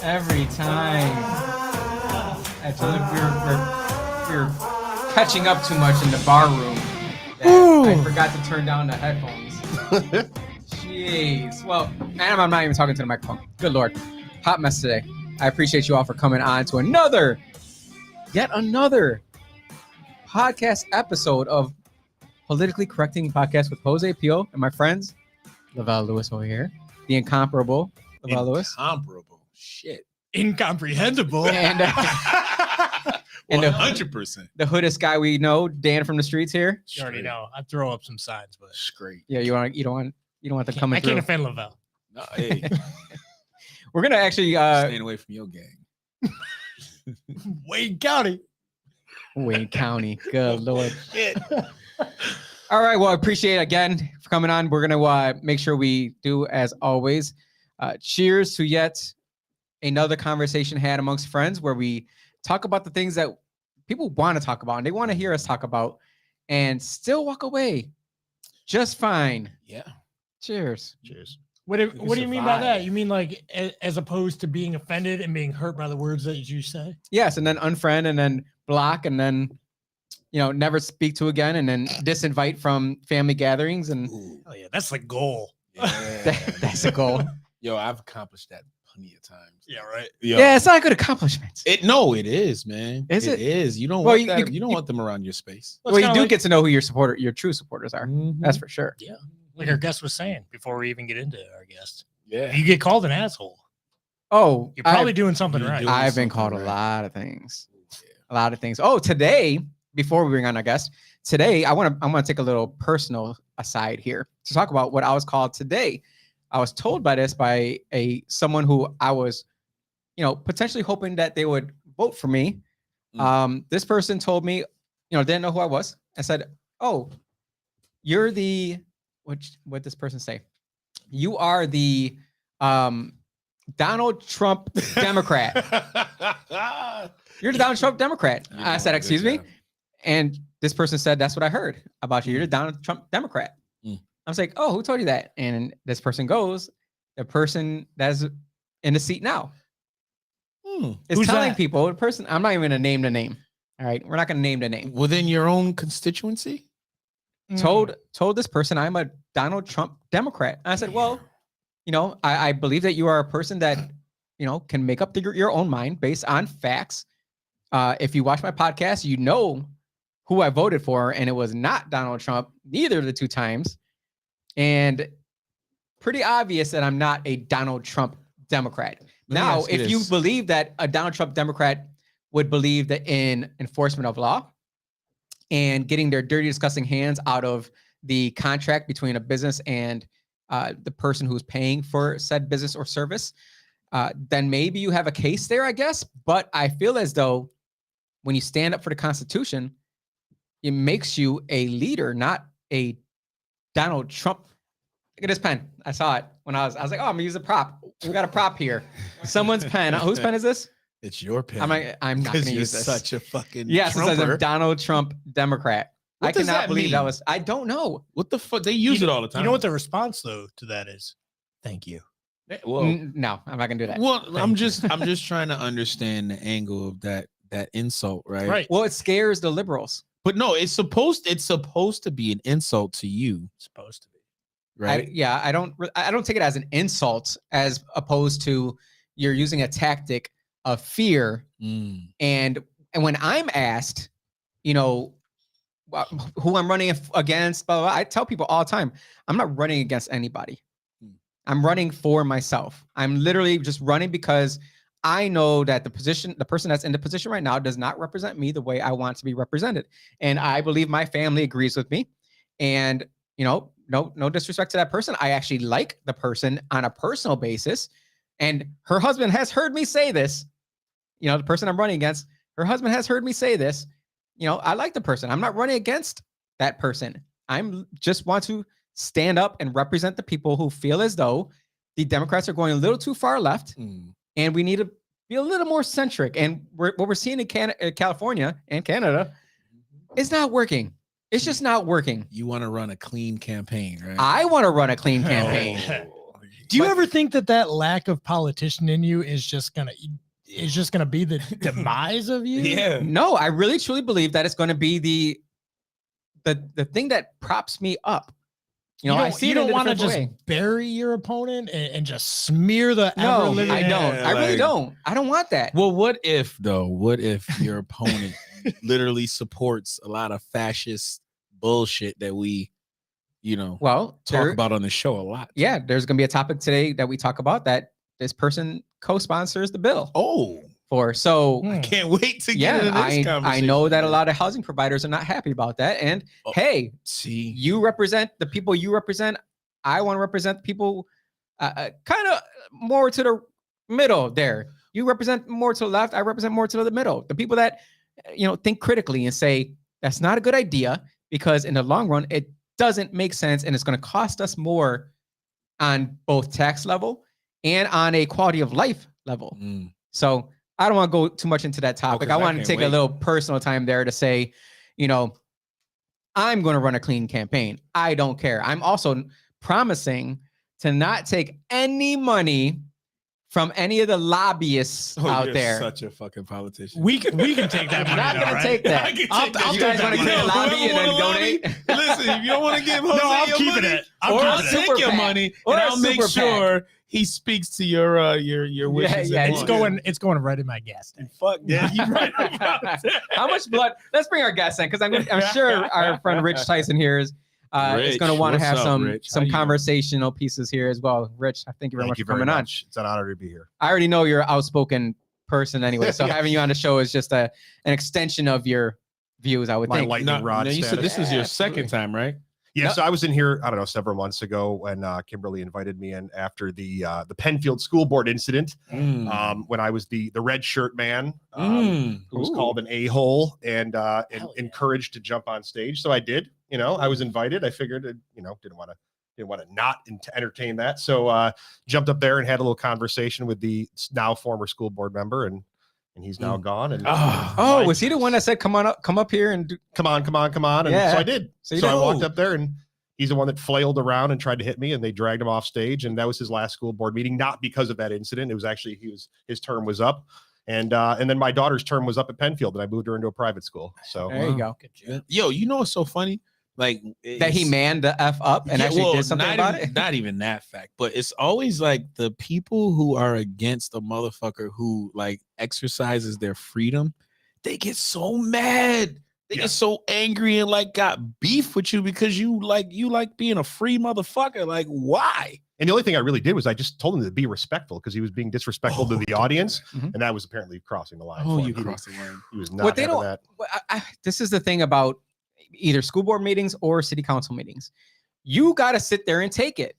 Every time. Actually, we're catching up too much in the bar room. I forgot to turn down the headphones. Jeez. Well, and I'm not even talking to the microphone. Good Lord. Hot mess today. I appreciate you all for coming on to yet another podcast episode of Politically Correcting Podcast with Jose Pio and my friends, Lavelle Lewis over here, the incomparable Lavelle Lewis. Incomparable. Shit. Incomprehensible. And 100%. the hoodest guy we know, Dan from the streets here. You already know. I throw up some signs, but Straight. Yeah, you don't want to come in. I can't offend Lavelle. No, hey, We're gonna actually staying away from your gang. Wayne County. Wayne County. Good Lord. Shit. All right. Well, I appreciate it again for coming on. We're gonna make sure we do as always. Cheers to yet another conversation had amongst friends where we talk about the things that people want to talk about and they want to hear us talk about, and still walk away just fine. Yeah. Cheers. Cheers. What do you mean by that? You mean like as opposed to being offended and being hurt by the words that you say? Yes, and then unfriend and then block and then never speak to again and then disinvite from family gatherings and Oh yeah, that's the goal. Yeah. that's a goal. Yo, I've accomplished that plenty of times. Yeah, right. Yo, Yeah, it's not a good accomplishment. it is, man. Is it? It is. You don't Well, want that. You don't you- want them around your space. Well, you do get to know who your true supporters are. Mhm. That's for sure. Yeah, like our guest was saying before we even get into our guest. Yeah. If you get called an asshole, Oh, you're probably doing something you're right. doing I've been something called a right. lot of things. Yeah. A lot of things. Oh, today, before we bring on our guest, today I'm gonna take a little personal aside here to talk about what I was called today. I was told by someone who I was, potentially hoping that they would vote for me. This person told me, didn't know who I was. I said, "Oh, you're the what this person say? You are the Donald Trump Democrat. You're the Donald Trump Democrat." You're I doing said, a good "Excuse me?" job. And this person said, "That's what I heard about you. You're the Donald Trump Democrat." Mm. I was like, "Oh, who told you that?" And this person goes, "The person that's in the seat now is Who's telling that? people." The person, I'm not even gonna name the name. All right, we're not gonna name the name. Within your own constituency? Told this person I'm a Donald Trump Democrat. And I said, "Well, I believe that you are a person that can make up your own mind based on facts. If you watch my podcast, you know who I voted for, and it was not Donald Trump, neither of the two times. And pretty obvious that I'm not a Donald Trump Democrat." me Now, ask you if you this. believe that a Donald Trump Democrat would believe that in enforcement of law and getting their dirty, disgusting hands out of the contract between a business and the person who's paying for said business or service, then maybe you have a case there, I guess. But I feel as though when you stand up for the Constitution, it makes you a leader, not a Donald Trump. Look at this pen. I saw it when I was like, "Oh, I'm gonna use a prop. We got a prop here. Someone's pen. Whose pen is this?" It's your pen. I'm not Because gonna you're use this. such a fucking Yes, it says Trumper. I'm Donald Trump Democrat. What I does cannot that believe that mean? was. I don't know. What the fuck? They use it all the time. You know what the response though to that is? Thank you. Well, No, I'm not gonna do that. well, I'm Thank you. just trying to understand the angle of that insult, right? Right. Well, it scares the liberals. But no, it's supposed to be an insult to you, Supposed to be. right? I don't take it as an insult, as opposed to you're using a tactic of fear. Mm. And when I'm asked, who I'm running against, blah, blah, blah, I tell people all the time, I'm not running against anybody. I'm running for myself. I'm literally just running because I know that the person that's in the position right now does not represent me the way I want to be represented. And I believe my family agrees with me. And, no disrespect to that person. I actually like the person on a personal basis. And her husband has heard me say this, the person I'm running against, her husband has heard me say this, I like the person. I'm not running against that person. I'm just want to stand up and represent the people who feel as though the Democrats are going a little too far left, and we need to be a little more centric. And what we're seeing in California and Canada is not working. It's just not working. You want to run a clean campaign, right? I want to run a clean campaign. Do you ever think that lack of politician in you is just gonna be the demise of you? Yeah. No, I really truly believe that it's going to be the thing that props me up. You know, I see you it in don't a want to different just way. bury your opponent and just smear the No, ever-living- I don't. I really like- don't. I don't want that. Well, what if your opponent literally supports a lot of fascist bullshit that we, Well, talk about on the show a lot? Yeah, there's going to be a topic today that we talk about that this person co-sponsors the bill Oh, for. So Hmm. can't wait to get yeah, into this conversation. I know that a lot of housing providers are not happy about that. And hey, see, you represent the people you represent. I want to represent the people kind of more to the middle there. You represent more to the left. I represent more to the middle. The people that, think critically and say, that's not a good idea because in the long run, it doesn't make sense. And it's going to cost us more on both tax level and on a quality of life level. So I don't want to go too much into that topic. I want to take a little personal time there to say, I'm going to run a clean campaign. I don't care. I'm also promising to not take any money from any of the lobbyists out there. Such a fucking politician. We can take that I'm money. not though, going to right? take that. I'll You take guys that want to money. create a lobby and then donate? Listen, if you don't want to give Jose No, I'm your keeping money, it. I'll keeping take Super your PAC. money Or and a I'll make Super PAC. sure he speaks to your wishes. yeah, and It's wants. it's going right in my gas tank. Fuck yeah, you're right about that. How much blood? Let's bring our guest in because I'm sure our friend Rich Tyson here is Rich, going to want to what's have up, Rich? How some you conversational pieces here as well. Rich, I thank you very much for coming on. It's an honor to be here. I already know you're an outspoken person anyway, so having you on the show is just an extension of your views, I would My think. lightning rod No, you said status. this is your Yeah, second time, right? Yeah, No. so I was in here, I don't know, several months ago when Kimberly invited me in after the Penfield School Board incident. When I was the red shirt man who was Ooh. called an a-hole and Hell yeah. encouraged to jump on stage. So I did. I was invited. I figured, didn't want to not entertain that. So jumped up there and had a little conversation with the now former school board member, and he's now gone. And Oh, was he the one that said, come up here and do? come on. And Yeah. so I did. So you So I did. walked up there, and he's the one that flailed around and tried to hit me, and they dragged him off stage. And that was his last school board meeting, not because of that incident. It was actually his term was up. And then my daughter's term was up at Penfield, and I moved her into a private school. So There you go. Good job. Yo, what's so funny? Like That he manned the F up and actually did something not about even, it. Not even that fact, but it's always like the people who are against a motherfucker who like exercises their freedom, they get so mad. They get so angry and like got beef with you because you like being a free motherfucker. Like, why? And the only thing I really did was I just told him to be respectful because he was being disrespectful to the audience, Mhm. and that was apparently crossing the line. Oh, for you him. crossed the line. He was not What they having don't- that. Well, this is the thing about either school board meetings or city council meetings. You got to sit there and take it.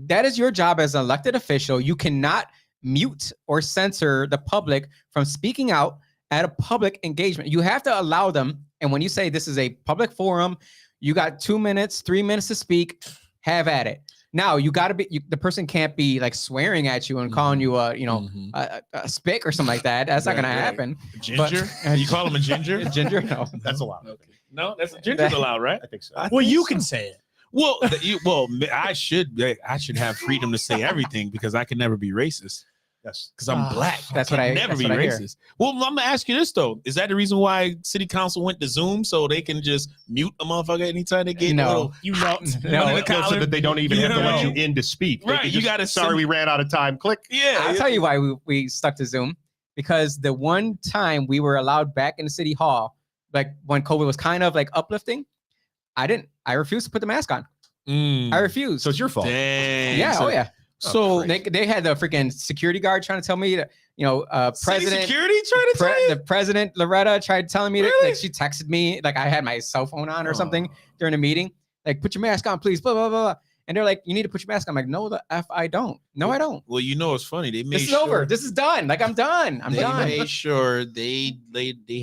That is your job as an elected official. You cannot mute or censor the public from speaking out at a public engagement. You have to allow them. And when you say this is a public forum, you got 2 minutes, 3 minutes to speak, have at it. Now you got to be, the person can't be like swearing at you and calling you a spick or something like that. That's not Right, going to right. happen. Ginger? You call him a ginger? Ginger? No. That's allowed. Okay. No, that's ginger's allowed, right? I think so. Well, you can say it. Well, I should have freedom to say everything because I can never be racist Yes. because I'm black. That's I what can I- never that's be what I hear. racist. Well, I'm gonna ask you this though: is that the reason why City Council went to Zoom so they can just mute a motherfucker anytime they get No. a little You know, hot? No, in the No, so collar? that they don't even You have to let know. you in to speak. They Right, can you just, gotta sorry, send- we ran out of time. Click. Yeah, I'll tell you why we stuck to Zoom, because the one time we were allowed back in the city hall, like when COVID was kind of like uplifting, I refused to put the mask on. Mm. I refused. So it's your fault. Dang. yeah, So, oh yeah. So They had the freaking security guard trying to tell me that, City President security trying to tell you? the President Loretta tried telling me that, Really? like, she texted me, like I had my cell phone on or something Oh. during the meeting, like, put your mask on, please, blah, blah, blah, blah. And they're like, you need to put your mask on. I'm like, no, the F I don't. No, I don't. Well, it's funny. They made This is sure, over. This is done. Like, I'm done. I'm they done. made sure they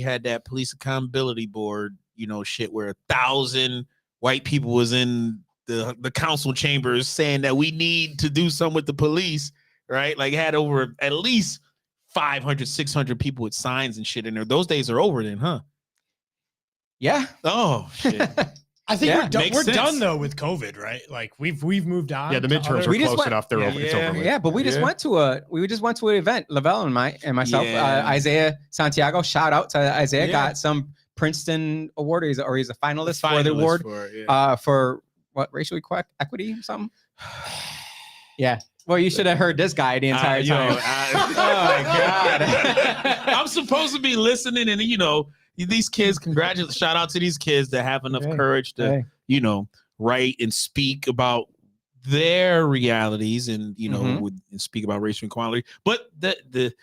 had that police accountability board, shit where 1,000 white people was in the council chambers saying that we need to do something with the police, right? Like had over at least 500, 600 people with signs and shit in there. Those days are over then, huh? Yeah. Oh shit. I think Yeah, we're done. makes We're sense. done though with COVID, right? Like we've moved on. Yeah, the to midterms other- are We just close went- enough. They're Yeah, over. It's over with. Yeah, but we just Yeah. went to an event. Lavelle and myself, Yeah. Isaiah Santiago. Shout out to Isaiah. Yeah. Got some Princeton award. He's a finalist for the award. For what, racial equity or something. Yeah. Well, you should have heard this guy the entire time. Oh my God. I'm supposed to be listening, and these kids. Congratulations! Shout out to these kids that have enough Hey. courage to Hey. write and speak about their realities, and Mhm. and speak about racial equality. But the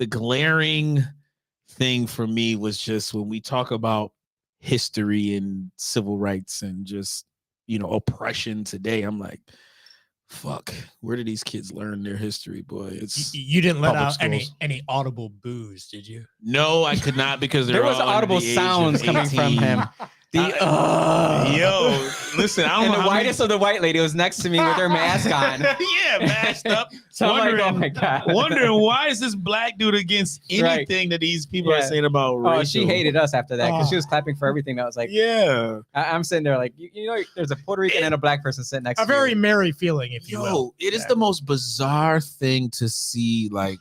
glaring thing for me was just when we talk about history and civil rights and just oppression today. I'm like, fuck, where did these kids learn their history, boy? It's You didn't let Public out schools. any audible boos, did you? no, I could not because There was all under audible the age of sounds coming from 18. him. Yo, listen, I don't And know the how many- whitest of the white lady was next to me with her mask on. Yeah, masked up. So I'm like, oh Wondering- my God. Wondering why is this black dude against Right. anything that these people are Yeah. saying about Oh, racial? she hated us after that because she Oh. was clapping for everything. I was like, Yeah. I'm sitting there like, there's a Puerto Rican and a black person sitting next A to very you. merry feeling, if you will. Yo, it is Yeah. the most bizarre thing to see, like,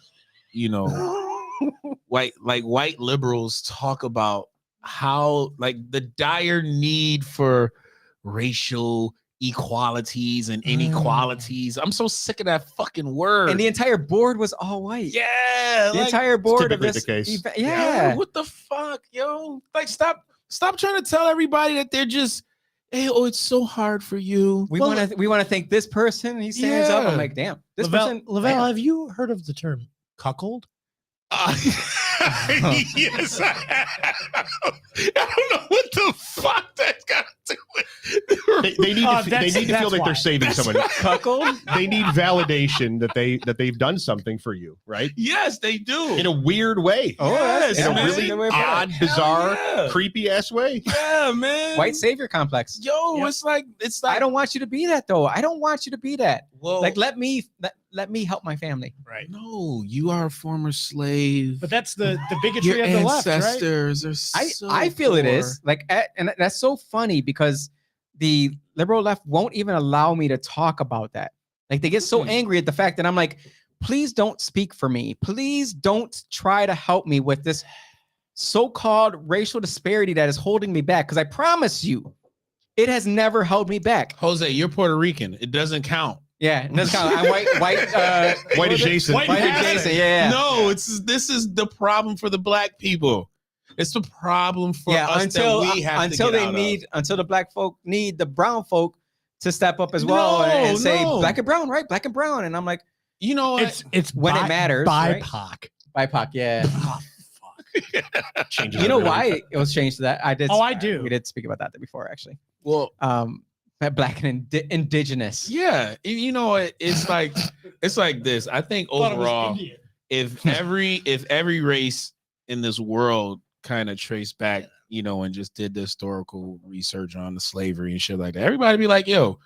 white liberals talk about how like the dire need for racial equalities and inequalities. I'm so sick of that fucking word. And the entire board was all white. yeah, The like, entire board of typically this the case. event. yo, Yeah. what the fuck, yo? Like, stop trying to tell everybody that they're just, hey, oh, it's so hard for you. We Well, want to thank this person. He stands up. Yeah. I'm like, damn. This Lavelle, person. have you heard of the term cuckold? Yes, I have. I don't know what the fuck that's got to do with They need to, they that's- need to feel that's like why. they're saving someone. Cuckold? They need validation that they've done something for you, right? Yes, they do. In a weird way. Oh, Yes, In a man. really the way of putting it. odd, Hell bizarre, yeah. creepy ass way. Yeah, man. White savior complex. Yo, Yep. it's like I don't want you to be that though. I don't want you to be that. well, Like let me help my family. Right. no, you are a former slave. But that's the your bigotry of the left, right? ancestors are so I feel it poor. is like and that's so funny because the liberal left won't even allow me to talk about that. Like they get so angry at the fact that I'm like, please don't speak for me. Please don't try to help me with this so-called racial disparity that is holding me back. Because I promise you, it has never held me back. Jose, you're Puerto Rican. It doesn't count. Yeah, and that's kind of I'm white. White adjacent. White White passing. adjacent. Yeah. No, this is the problem for the black people. It's the problem for us until that we have until to get they out need of. until the black folk need the brown folk to step up as well and say No. black and brown, right? Black and brown, and I'm like You know what? It's when it matters, right? BIPOC. BIPOC, yeah. Oh, fuck. Changes You know everything. why it was changed to that? I did. Oh, I do. We did speak about that before, actually. well, Black and indigenous. yeah. You know what? It's like this. I think Thought it was overall, Indian. if every race in this world kind of traced back, and just did the historical research on the slavery and shit like that, everybody be like, yo,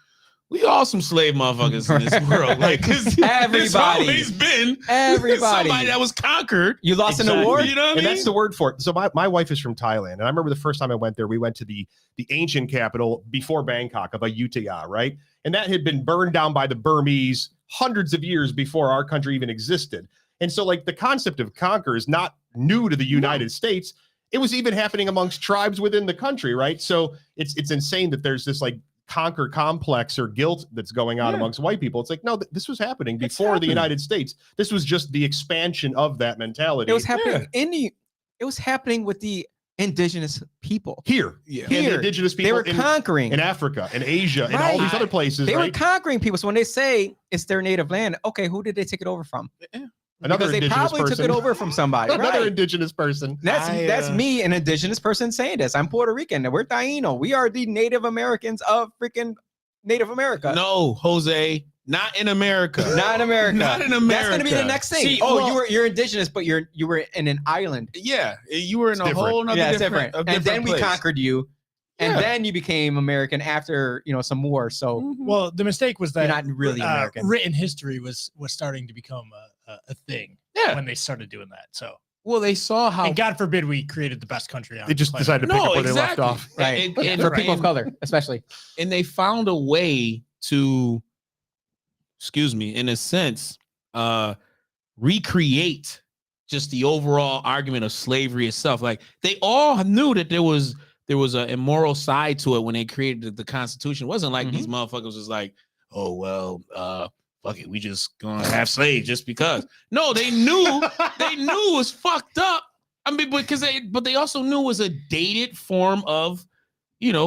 we all some slave motherfuckers in this world. Like, 'cause it's Everybody. always been Everybody. somebody that was conquered. You lost an Exactly. award? You know what I And mean? that's the word for it. So my wife is from Thailand, and I remember the first time I went there, we went to the ancient capital before Bangkok of Ayutthaya, right? And that had been burned down by the Burmese hundreds of years before our country even existed. And so like the concept of conquer is not new to the United States. It was even happening amongst tribes within the country, right? So it's insane that there's this like conquer complex or guilt that's going on amongst white people. It's like, no, this was happening before the happening. United States. This was just the expansion of that mentality. It was happening it was happening with the indigenous people. here. Yeah. And the Here. indigenous They people were conquering. in Africa and Asia and all Right. these other places, They were right? conquering people. So when they say it's their native land, okay, who did they take it over from? Another Because they indigenous probably person. took it over from somebody. Another Right. indigenous person. That's me, an indigenous person saying this. I'm Puerto Rican. We're Taino. We are the Native Americans of freaking Native America. No, Jose, not in America. Not in America. Not in That's America. gonna be the next thing. See, oh, well- you're indigenous, but you were in an island. Yeah, you were in It's a different. whole nother Yeah, it's different, different. a And then different we place. conquered you, and Yeah. then you became American after some war. So Well, the mistake was you're that not really American. written history was starting to become a thing Yeah. when they started doing that. So Well, they saw how And God forbid we created the best country on They just the decided to planet. pick up where they left off. Right. And For people of color, especially. and they found a way to, excuse me, in a sense, recreate just the overall argument of slavery itself. Like they all knew that there was an immoral side to it when they created the Constitution. It wasn't like these motherfuckers was like, oh well, fuck it, we just gonna have slaves just because. No, they knew it was fucked up. I mean, but they also knew it was a dated form of,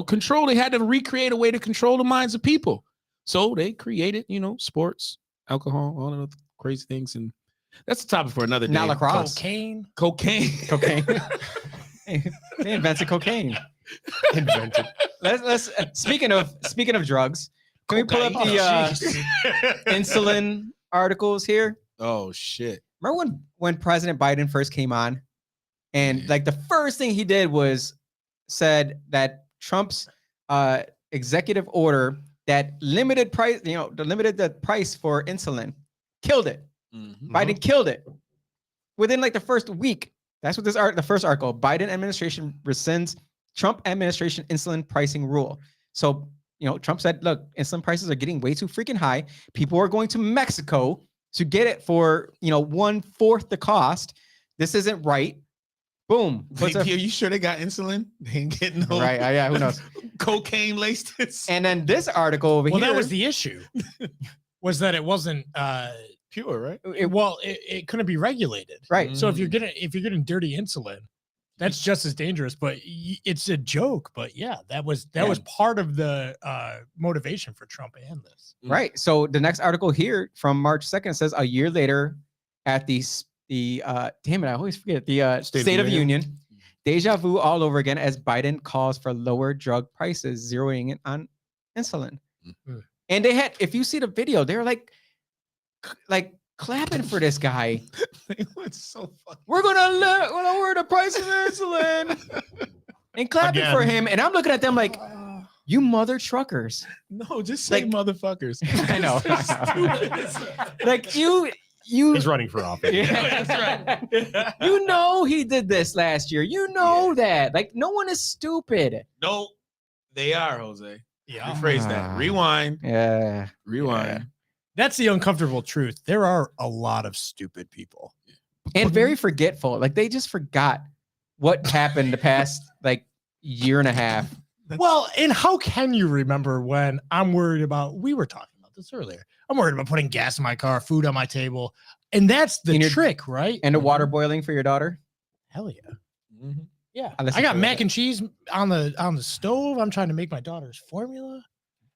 control. They had to recreate a way to control the minds of people. So they created, sports, alcohol, all of the crazy things, and that's the topic for another day. Now lacrosse. Cocaine. Cocaine. They invented cocaine. Let's speaking of drugs, can we pull up the insulin articles here? Oh shit. Remember when President Biden first came on, and like the first thing he did was said that Trump's executive order that limited the price for insulin killed it. Biden killed it within like the first week. That's what the first article. Biden administration rescinds Trump administration insulin pricing rule. So, Trump said, look, insulin prices are getting way too freaking high. People are going to Mexico to get it for, 1/4 the cost. This isn't right. Boom. Are you sure they got insulin? They ain't getting no right. Yeah, who knows? Cocaine laced. And then this article over here. Well, that was the issue. Was that it wasn't pure, right? It couldn't be regulated. Right. So if you're getting dirty insulin, that's just as dangerous, but it's a joke. But yeah, that was part of the motivation for Trump and this. Right. So the next article here from March 2nd says a year later at the damn it, I always forget the State of the Union. Deja vu all over again as Biden calls for lower drug prices, zeroing in on insulin. And they had, if you see the video, they're like clapping for this guy. It's so funny. We're gonna lower the price of insulin and clapping for him. And I'm looking at them like, you mother truckers. No, just say motherfuckers. I know. Like you. He's running for office. Yeah, that's right. He did this last year. That. Like, no one is stupid. No, they are, Jose. Yeah. Rephrase that. Rewind. Yeah. Rewind. Yeah. That's the uncomfortable truth. There are a lot of stupid people. And very forgetful. Like, they just forgot what happened the past, year and a half. Well, and how can you remember when I'm worried about, we were talking about this earlier. I'm worried about putting gas in my car, food on my table. And that's the trick, right? And the water boiling for your daughter? Hell yeah. Yeah. I I got mac and cheese on the stove. I'm trying to make my daughter's formula.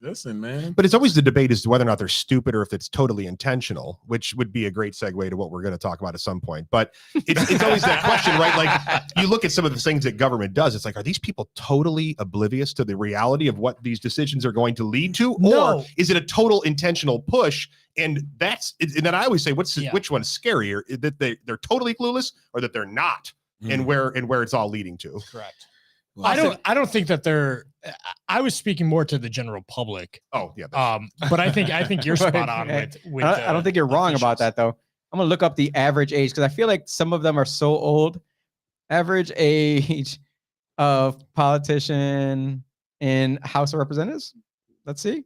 Listen, man. But it's always the debate as to whether or not they're stupid or if it's totally intentional, which would be a great segue to what we're going to talk about at some point. But it's always that question, right? Like, you look at some of the things that government does. It's like, are these people totally oblivious to the reality of what these decisions are going to lead to? No. Or is it a total intentional push? And then I always say, which one's scarier? That they're totally clueless or that they're not, and where it's all leading to. Correct. Well, I don't think that they're. I was speaking more to the general public. Oh yeah. But I think you're spot on with I don't think you're wrong about that though. I'm gonna look up the average age because I feel like some of them are so old. Average age of politician in House of Representatives. Let's see.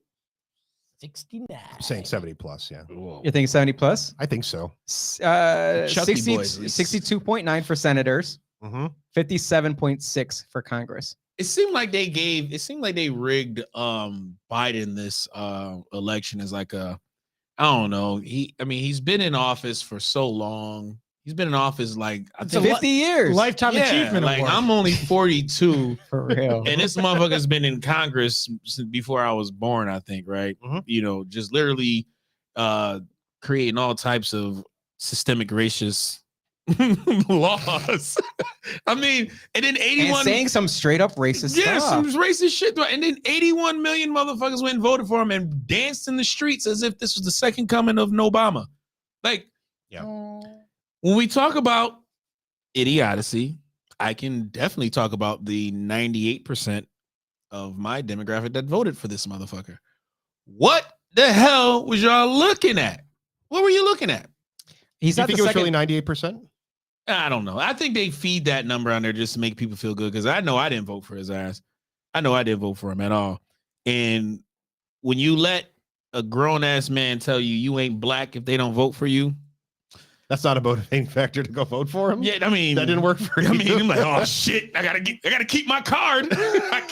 69. I'm saying 70 plus. Yeah. You think 70 plus? I think so. 62.9 for senators. 57.6 for Congress. It seemed like they rigged Biden this election as like I don't know. He's been in office for so long. He's been in office like 50 years. Lifetime achievement award. I'm only 42 for real. And this motherfucker's been in Congress since before I was born, I think, right? Just literally creating all types of systemic racist laws. And then 81 and saying some straight up racist stuff. Some racist shit. And then 81 million motherfuckers went and voted for him and danced in the streets as if this was the second coming of Obama. When we talk about idiocy, I can definitely talk about the 98% of my demographic that voted for this motherfucker. What the hell was y'all looking at? What were you looking at? He's not. You think it was really 98%? I don't know. I think they feed that number on there just to make people feel good because I know I didn't vote for his ass. I know I didn't vote for him at all. And when you let a grown ass man tell you ain't black if they don't vote for you, that's not a motivating factor to go vote for him. Yeah, I mean that didn't work for you. I mean, I'm like, oh shit, I gotta keep my card. I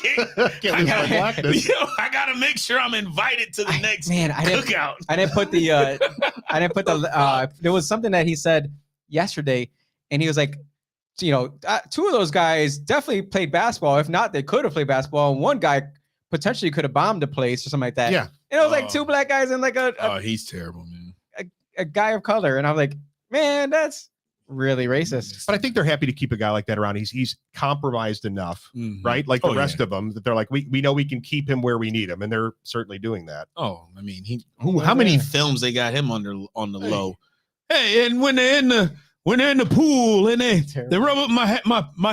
gotta make sure I'm invited to the next cookout. I didn't put the there was something that he said yesterday, and he was like, two of those guys definitely played basketball. If not, they could have played basketball. And one guy potentially could have bombed a place or something like that. Yeah. And it was like two black guys and like he's terrible, man. A guy of color. And I'm like, man, that's really racist. But I think they're happy to keep a guy like that around. He's compromised enough, right? Like the rest of them, that they're like, we know we can keep him where we need him, and they're certainly doing that. Oh, I mean, how many films they got him on the low? Hey, and when they're in the pool and they rub up my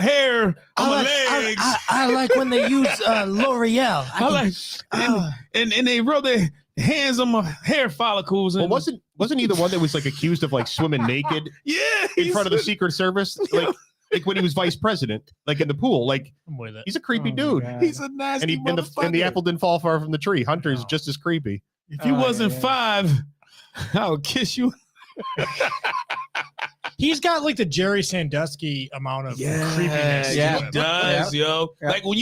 hair on my legs. I like when they use L'Oreal. And they rub their hands on my hair follicles. And, well, wasn't he the one that was like accused of like swimming naked? Yeah, in front of the Secret Service, like when he was vice president, like in the pool. Like he's a creepy dude. God. He's a nasty motherfucker. And the apple didn't fall far from the tree. Hunter's just as creepy. If you wasn't 5, I would kiss you. He's got like the Jerry Sandusky amount of creepiness. Yeah, he does, yo. Yeah. Like when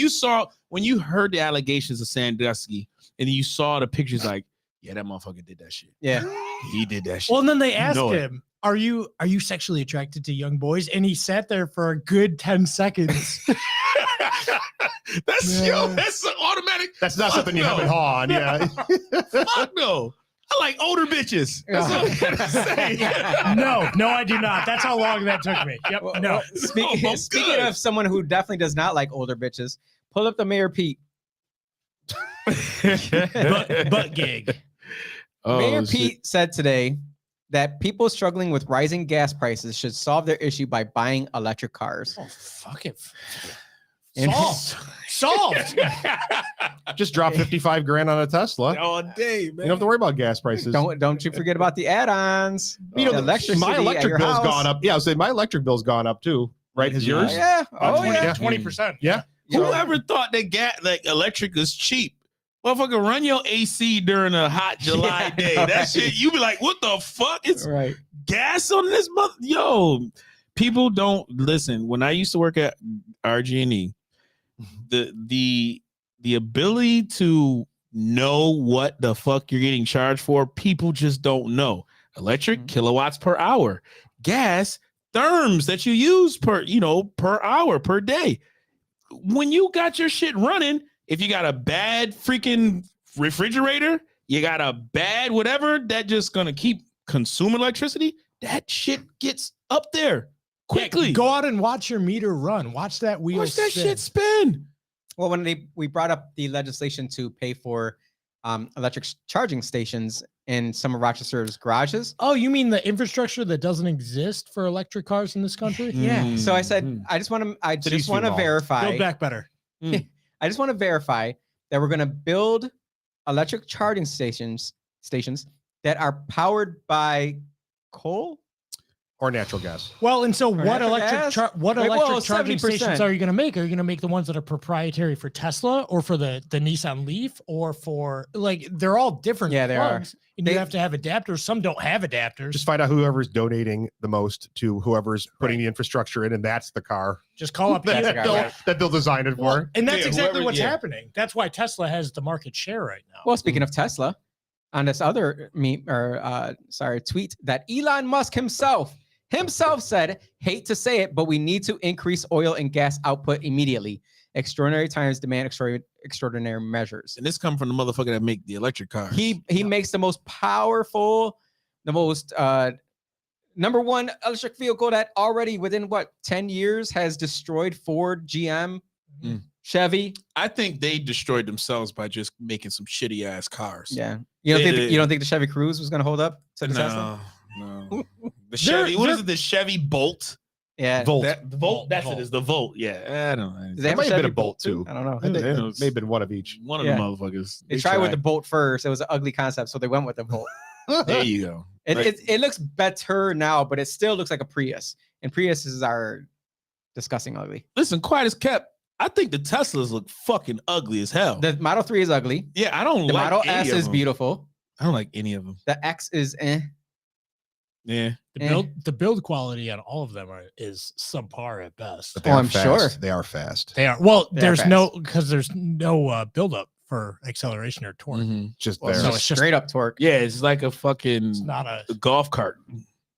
you heard the allegations of Sandusky and you saw the pictures, like, yeah, that motherfucker did that shit. Yeah, he did that shit. Well, and then they asked him, "Are you sexually attracted to young boys?" And he sat there for a good 10 seconds. That's an automatic. That's not something you have at haw on. Yeah. Fuck no. I like older bitches. That's what I'm gonna say. No, I do not. That's how long that took me. Yep. No. Speaking of someone who definitely does not like older bitches, pull up the Mayor Pete. butt gig. Mayor Pete said today that people struggling with rising gas prices should solve their issue by buying electric cars. Oh, fuck it. Solved. Just drop 55 grand on a Tesla all day, man. You don't have to worry about gas prices. Don't you forget about the add-ons. My electric bill's gone up. Yeah, I was saying my electric bill's gone up too. Right? Has yours? Yeah. 20%. Yeah. Whoever thought that electric is cheap? Motherfucker, run your AC during a hot July day. That shit, you be like, what the fuck? It's gas on this month? Yo, people don't listen. When I used to work at RG&E, the ability to know what the fuck you're getting charged for, people just don't know. Electric, kilowatts per hour. Gas, therms that you use per hour, per day. When you got your shit running, if you got a bad freaking refrigerator, you got a bad whatever that just gonna keep consuming electricity, that shit gets up there quickly. Yeah, go out and watch your meter run. Watch that wheel Watch that shit spin. Well, when we brought up the legislation to pay for electric charging stations in some of Rochester's garages. Oh, you mean the infrastructure that doesn't exist for electric cars in this country? Yeah. So I said, I just want to verify. Build back better. I just want to verify that we're going to build electric charging stations that are powered by coal or natural gas. Well, and so what electric charging 70%. stations are you going to make? Are you going to make the ones that are proprietary for Tesla or for the Nissan Leaf or for they're all different. Yeah, they plugs, are. And you have to have adapters. Some don't have adapters. Just find out whoever's donating the most to whoever's putting the infrastructure in, and that's the car. Just call up that they'll design it for. And that's exactly what's happening. That's why Tesla has the market share right now. Well, speaking of Tesla, on this other tweet that Elon Musk himself said, hate to say it, but we need to increase oil and gas output immediately. Extraordinary times demand extraordinary measures. And this come from the motherfucker that make the electric cars. He makes the most powerful, the most number one electric vehicle that already within 10 years has destroyed Ford, GM, Chevy. I think they destroyed themselves by just making some shitty ass cars. Yeah. You don't think the Chevy Cruze was going to hold up to the Tesla? No. The Chevy, what is it? The Chevy Bolt? Yeah. Volt. The Volt. That's it. Is the Volt. Yeah. I don't know. There might have been a Bolt too. I don't know. It may have been one of each. One of the motherfuckers. They tried with the Bolt first. It was an ugly concept, so they went with the Bolt. There you go. It looks better now, but it still looks like a Prius. and Priuses are disgusting ugly. Listen, quiet as kept. I think the Teslas look fucking ugly as hell. The Model 3 is ugly. Yeah, I don't The like Model any S of is them. beautiful. I don't like any of them. The X is eh. Yeah. The build quality on all of them is subpar at best. But they Oh, are I'm fast. sure. They are fast. They are. Well, They are there's no buildup for acceleration or torque. Mhm. Just Well, there. so it's it's just- straight up torque. Yeah, it's like a fucking It's not a. golf cart.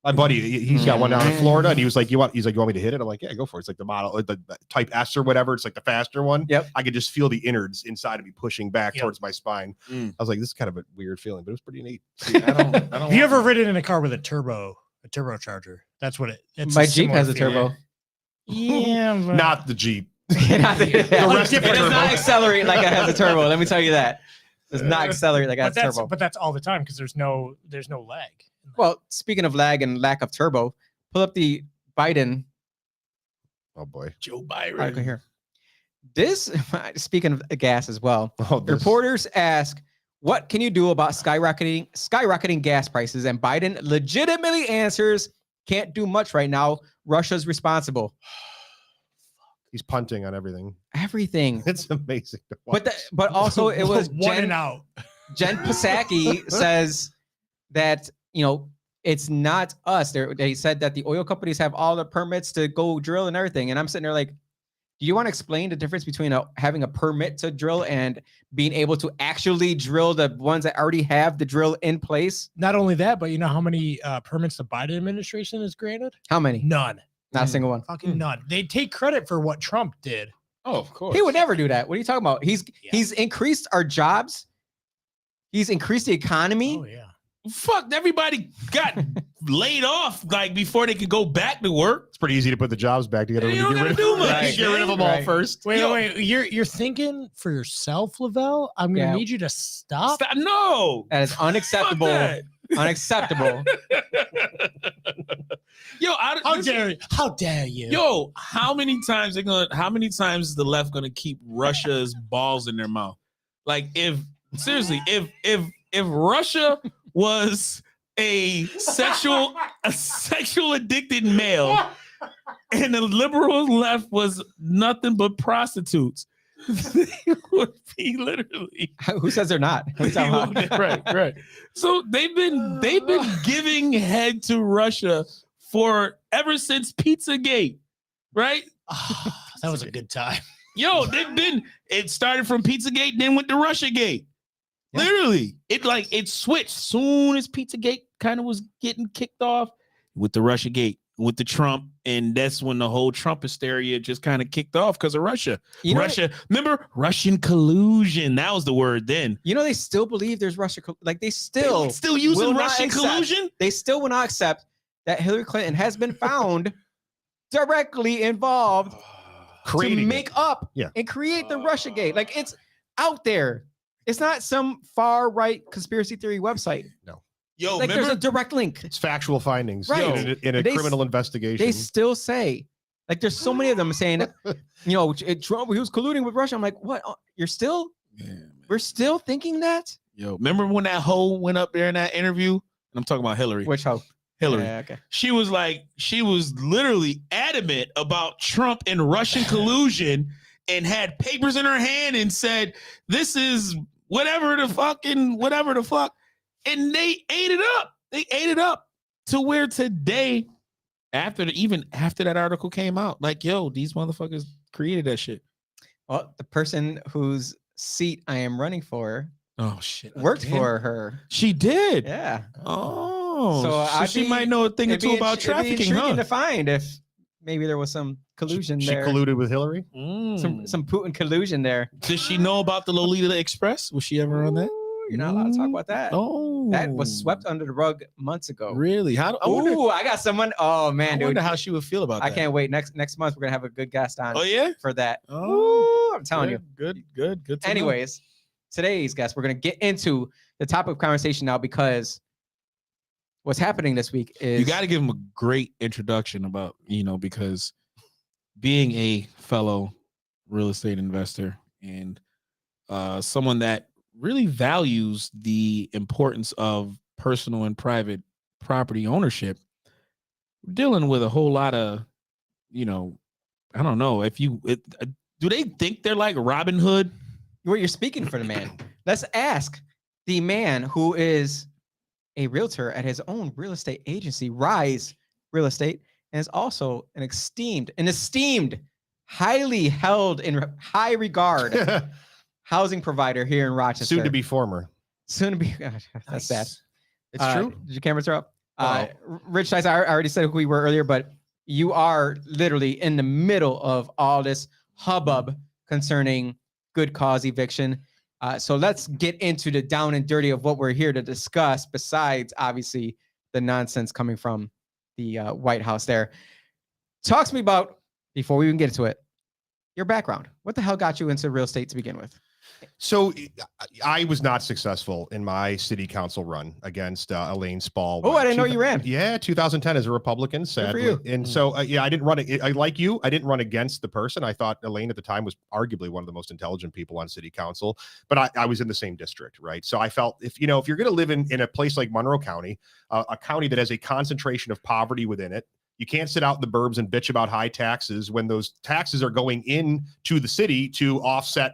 My buddy, he's got one down in Florida, and he was like, "You want?" He's like, "You want me to hit it?" I'm like, "Yeah, go for it." It's like the model, the Type S or whatever. It's like the faster one. Yep. I could just feel the innards inside of me pushing back Yep. towards my spine. Mm. I was like, "This is kind of a weird feeling," but it was pretty neat. See, I don't Have you ever ridden in a car with a turbocharger? That's what it. It's My a Jeep similar has a feeling. turbo. Yeah, but Not the Jeep. It rest of does the turbo. not accelerate like it has a turbo. Let me tell you that. It does not accelerate like it has but a that's turbo. but that's all the time because there's no lag. Well, speaking of lag and lack of turbo, pull up the Biden. Oh boy. Joe Byron. Article here. This, speaking of gas as well, Oh, this- reporters ask, what can you do about skyrocketing gas prices? And Biden legitimately answers, can't do much right now. Russia's responsible. He's punting on everything. Everything. It's amazing to watch. But also it was one and out. Jen Psaki says that, it's not us. They said that the oil companies have all the permits to go drill and everything. And I'm sitting there like, do you want to explain the difference between having a permit to drill and being able to actually drill the ones that already have the drill in place? Not only that, but you know how many permits the Biden administration has granted? How many? None. Not a single one. Fucking none. They take credit for what Trump did. Oh, of course. He would never do that. What are you talking about? He's Yeah. he's increased our jobs. He's increased the economy. Oh yeah. Fuck, everybody got laid off like before they could go back to work. It's pretty easy to put the jobs back together. You when don't get gotta do much, Right. Get rid of them all Right. first. Wait. You're thinking for yourself, Lavelle? I'm gonna Yeah. need you to stop. Stop. No. That is Fuck unacceptable. that. Unacceptable. Yo, How dare you? Yo, how many times is the left gonna keep Russia's balls in their mouth? Like if Russia was a sexual addicted male and the liberal left was nothing but prostitutes, they would be literally Who says they're not? What are you talking about? right. So they've been giving head to Russia for ever since Pizzagate, right? That was a good time. Yo, it started from Pizzagate, then went to Russiagate. Yeah. Literally, it switched soon as Pizzagate kind of was getting kicked off with the Russiagate, with the Trump, and that's when the whole Trump hysteria just kind of kicked off because of Russia. You know, Remember Russian collusion? That was the word then. they still believe there's Russia. Like they still using will not Russian accept- collusion? They still will not accept that Hillary Clinton has been found directly involved Creating to it. make up Yeah. and create the Russiagate. Like it's out there. It's not some far right conspiracy theory website. Yo, Like remember? there's a direct link. It's factual findings. Right. In a They- criminal investigation. They still say, like, there's so many of them saying, Trump, he was colluding with Russia. I'm like, what? You're still, Yeah, man. we're still thinking that? Yo, remember when that hoe went up there in that interview? And I'm talking about Hillary. Which hope? Hillary. Yeah, okay. She was literally adamant about Trump and Russian collusion and had papers in her hand and said, this is whatever the fuck. And they ate it up. They ate it up to where today, after that article came out, like, yo, these motherfuckers created that shit. Well, the person whose seat I am running for Oh shit. worked Again? for her. She did. Yeah. Oh, So so I'd she be- might know a thing or It'd two be about it'd be trafficking, intriguing huh? to find if maybe there was some collusion she there. colluded with Hillary. Some Putin collusion there. Did she know about the Lolita Express? Was she ever on that? Ooh, you're not allowed to talk about that. Oh, That was swept under the rug months ago. Really? I wonder, Ooh, I got someone. Oh man, I dude. wonder how she would feel about I that. can't wait. Next month we're gonna have a good guest on Oh yeah. for that. Oh, Ooh, I'm telling you. Good. To know. Anyways, today's guest, we're gonna get into the topic of conversation now because what's happening this week is you got to give him a great introduction about, because being a fellow real estate investor and someone that really values the importance of personal and private property ownership, dealing with a whole lot of, you know, I don't know if you do they think they're like Robin Hood? Well, you're speaking for the man. Let's ask the man who is a realtor at his own real estate agency, Rise Real Estate, and is also an esteemed, highly held in high regard housing provider here in Rochester. Soon to be former. Soon to be. That's sad. It's true. Did your cameras are up? Rich Tyson, I already said who we were earlier, but you are literally in the middle of all this hubbub concerning good cause eviction. So let's get into the down and dirty of what we're here to discuss, besides obviously the nonsense coming from the White House there. Talk to me about, before we even get into it, your background. What the hell got you into real estate to begin with? So I was not successful in my city council run against Elaine Spall. Oh, I didn't know you ran. Yeah, 2010 as a Republican, sadly. Good for you. And so, yeah, I didn't run it. I like you. I didn't run against the person. I thought Elaine at the time was arguably one of the most intelligent people on city council, but I was in the same district, right? So I felt if you're going to live in a place like Monroe County, a county that has a concentration of poverty within it, you can't sit out in the burbs and bitch about high taxes when those taxes are going into the city to offset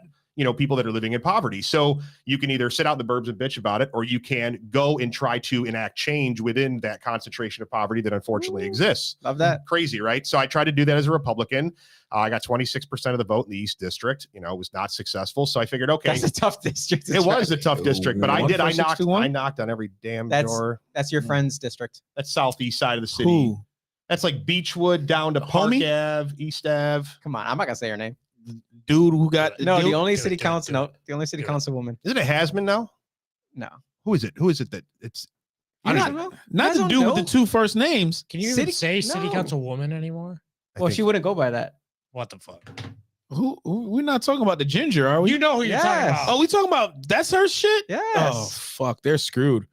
people that are living in poverty. So you can either sit out in the burbs and bitch about it, or you can go and try to enact change within that concentration of poverty that unfortunately exists. Love that. Crazy, right? So I tried to do that as a Republican. I got 26% of the vote in the East District. It was not successful. So I figured, okay. That's a tough district. It was a tough district, but I I knocked on every damn door. That's your friend's district. That's southeast side of the city. Who? That's like Beechwood down to Park Homie? Ave, East Ave. Come on, I'm not gonna say her name. Dude who got No, dude? the only Do it, city do it, council. do it. No, the only city Do it. councilwoman. Isn't it Hasman now? No. Who is it? Who is it that it's? I don't know. Not guys to don't do with know? the two first names. Can you City- even say city no. council woman anymore? Well, she wouldn't go by that. What the fuck? Who we're not talking about the ginger, are we? You know who you're talking Yes. about. Oh, we talking about that's her shit? Yes. Oh fuck, they're screwed.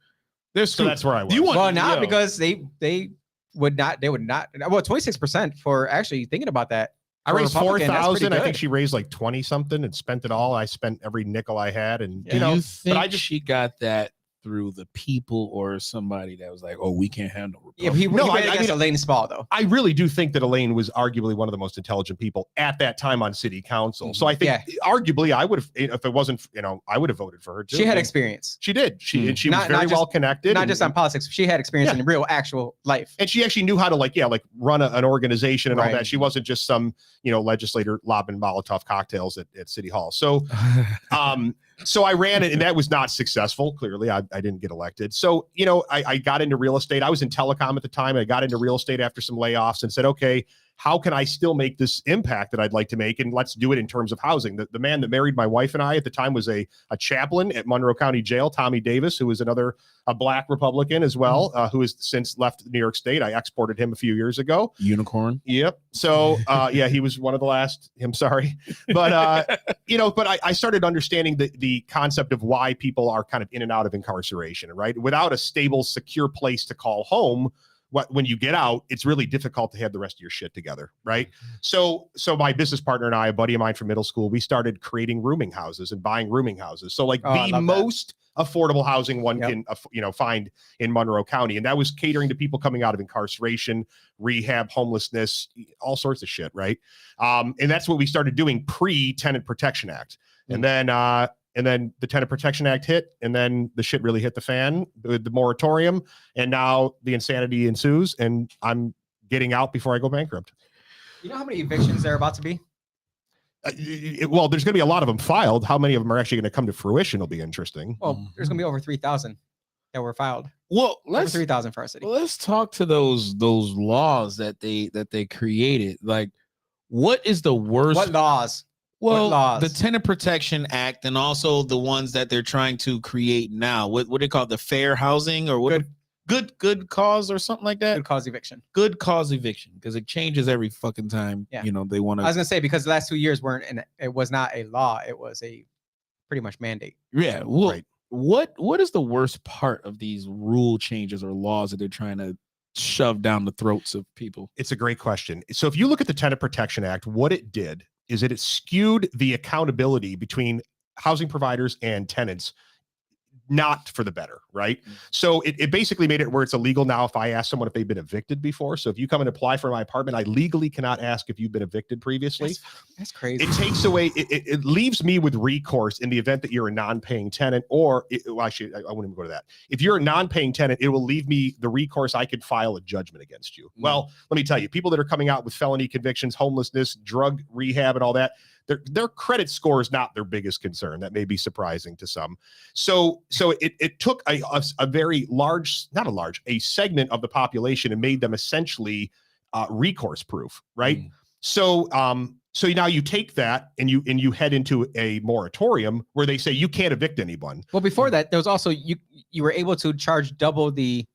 They're So screwed. that's where I was. Do you want Well, not yo, because they would not. They would not. Well, 26% for actually thinking about that. I For a raised Republican, that's pretty 4,000. I think good. she raised like 20 something and spent it all. I spent every nickel I had, and Yeah. do you but I think just she got that through the people or somebody that was like, oh, we can't handle Yeah, but he No, ran I against mean- Elaine Spall though. I really do think that Elaine was arguably one of the most intelligent people at that time on city council. So I think arguably I would have, if it wasn't, I would have voted for her too. She had And experience, She did. She was Not very just- well connected. not and- just on politics. She had experience in real, actual life. and she actually knew how to run an organization and all Right. that. She wasn't just some, legislator lobbing Molotov cocktails at City Hall. So, so I ran it and that was not successful. Clearly I didn't get elected. So, I got into real estate. I was in telecom at the time. And I got into real estate after some layoffs and said, okay, how can I still make this impact that I'd like to make? And let's do it in terms of housing. The man that married my wife and I at the time was a chaplain at Monroe County Jail, Tommy Davis, who was a black Republican as well, who has since left New York State. I exported him a few years ago. Unicorn. Yep. So, yeah, he was one of the last. I'm sorry, but but I started understanding the concept of why people are kind of in and out of incarceration. Right, without a stable, secure place to call home. When you get out, it's really difficult to have the rest of your shit together, right? So my business partner and I, a buddy of mine from middle school, we started creating rooming houses and buying rooming houses. So I the love that. most affordable housing one can find in Monroe County, and that was catering to people coming out of incarceration, rehab, homelessness, all sorts of shit, right? And that's what we started doing pre-Tenant Protection Act, and then the Tenant Protection Act hit, and then the shit really hit the fan with the moratorium, and now the insanity ensues, and I'm getting out before I go bankrupt. You know how many evictions there are about to be? Well, there's going to be a lot of them filed. How many of them are actually going to come to fruition will be interesting. Well, there's gonna be over 3,000 that were filed. Well, Over let's 3,000 for our city. let's talk to those laws that they created. Like, what is the worst? What laws? Well, laws? the Tenant Protection Act, and also the ones that they're trying to create now. What do they call it? The fair housing, or what? Good cause, or something like that. Good cause eviction. Good cause eviction, because it changes every fucking time. Yeah. They want I was to. gonna say, because the last 2 years it was not a law, it was a pretty much mandate. Yeah. Well, Right. what is the worst part of these rule changes or laws that they're trying to shove down the throats of people? It's a great question. So if you look at the Tenant Protection Act, what it did is it skewed the accountability between housing providers and tenants not for the better, right? So it basically made it where it's illegal now if I ask someone if they've been evicted before. So if you come and apply for my apartment, I legally cannot ask if you've been evicted previously. That's crazy. It takes away, it leaves me with recourse in the event that you're a non-paying tenant, or I wouldn't even go to that. If you're a non-paying tenant, it will leave me the recourse. I could file a judgment against you. Well, let me tell you, people that are coming out with felony convictions, homelessness, drug rehab, and all that, their credit score is not their biggest concern. That may be surprising to some. So it took a very large, not a large, a segment of the population and made them essentially recourse proof, right? So now you take that and you head into a moratorium where they say you can't evict anyone. Well, before that, there was also you were able to charge double the.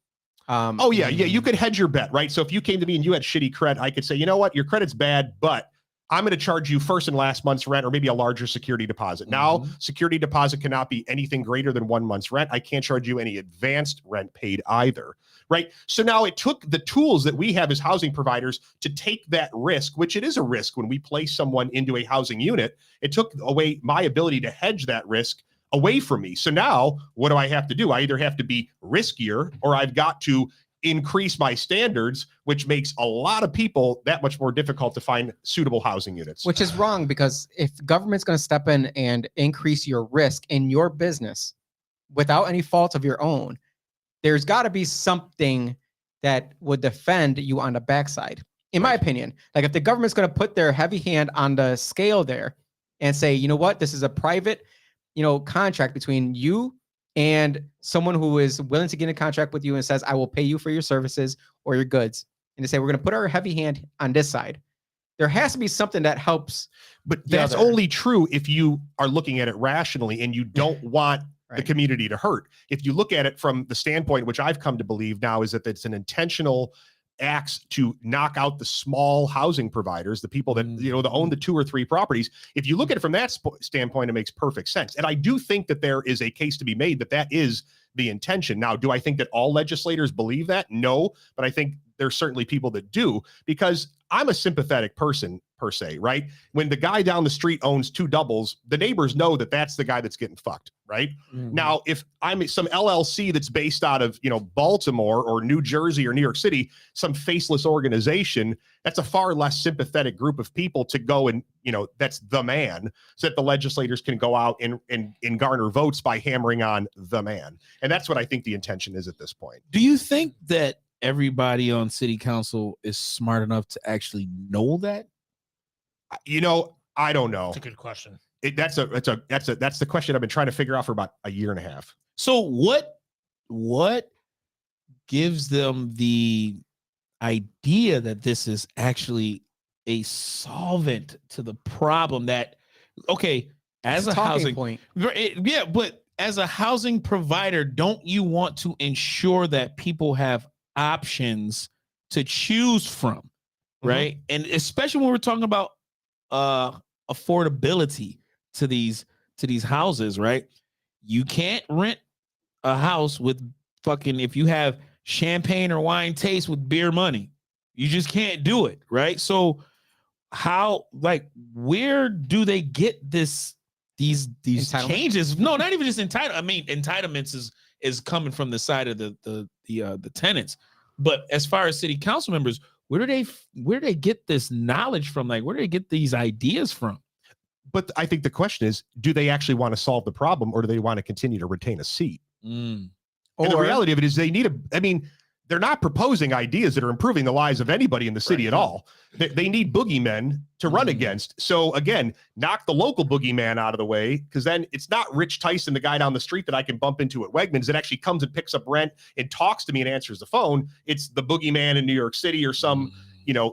You could hedge your bet, right? So if you came to me and you had shitty credit, I could say, you know what, your credit's bad, but I'm going to charge you first and last month's rent, or maybe a larger security deposit. Now, security deposit cannot be anything greater than 1 month's rent. I can't charge you any advanced rent paid either, right? So now it took the tools that we have as housing providers to take that risk, which it is a risk when we place someone into a housing unit. It took away my ability to hedge that risk away from me. So now what do I have to do? I either have to be riskier, or I've got to increase my standards, which makes a lot of people that much more difficult to find suitable housing units. Which is wrong, because if the government's going to step in and increase your risk in your business without any fault of your own, there's got to be something that would defend you on the backside. In my opinion, like if the government's going to put their heavy hand on the scale there and say, you know what, this is a private, contract between you and someone who is willing to get in contract with you and says, I will pay you for your services or your goods. And they say, we're going to put our heavy hand on this side. There has to be something that helps. But that's only true if you are looking at it rationally and you don't want the community to hurt. If you look at it from the standpoint, which I've come to believe now, is that it's an intentional acts to knock out the small housing providers, the people that that own the 2 or 3 properties. If you look at it from that standpoint, it makes perfect sense. And I do think that there is a case to be made that is the intention. Now, do I think that all legislators believe that? No, but I think there's certainly people that do, because I'm a sympathetic person per se, right? When the guy down the street owns 2 doubles, the neighbors know that that's the guy that's getting fucked, right? Now, if I'm some LLC that's based out of, Baltimore or New Jersey or New York City, some faceless organization, that's a far less sympathetic group of people to go and, that's the man, so that the legislators can go out and garner votes by hammering on the man. And that's what I think the intention is at this point. Do you think that everybody on city council is smart enough to actually know that? I don't know. That's a good question. That's the question I've been trying to figure out for about a year and a half. So what gives them the idea that this is actually a solvent to the problem that, as a housing point. Yeah, but as a housing provider, don't you want to ensure that people have options to choose from, right? And especially when we're talking about affordability to these houses, right? You can't rent a house with if you have champagne or wine taste with beer money. You just can't do it, right? So where do they get these changes? No, not even just entitlement. I mean, entitlements is coming from the side of the tenants. But as far as city council members, where do they get this knowledge from? Like, where do they get these ideas from? But I think the question is, do they actually want to solve the problem, or do they want to continue to retain a seat? And the reality of it is they're not proposing ideas that are improving the lives of anybody in the city at all. They need boogeymen to run against. So again, knock the local boogeyman out of the way, because then it's not Rich Tyson, the guy down the street that I can bump into at Wegmans, that actually comes and picks up rent and talks to me and answers the phone. It's the boogeyman in New York City or some,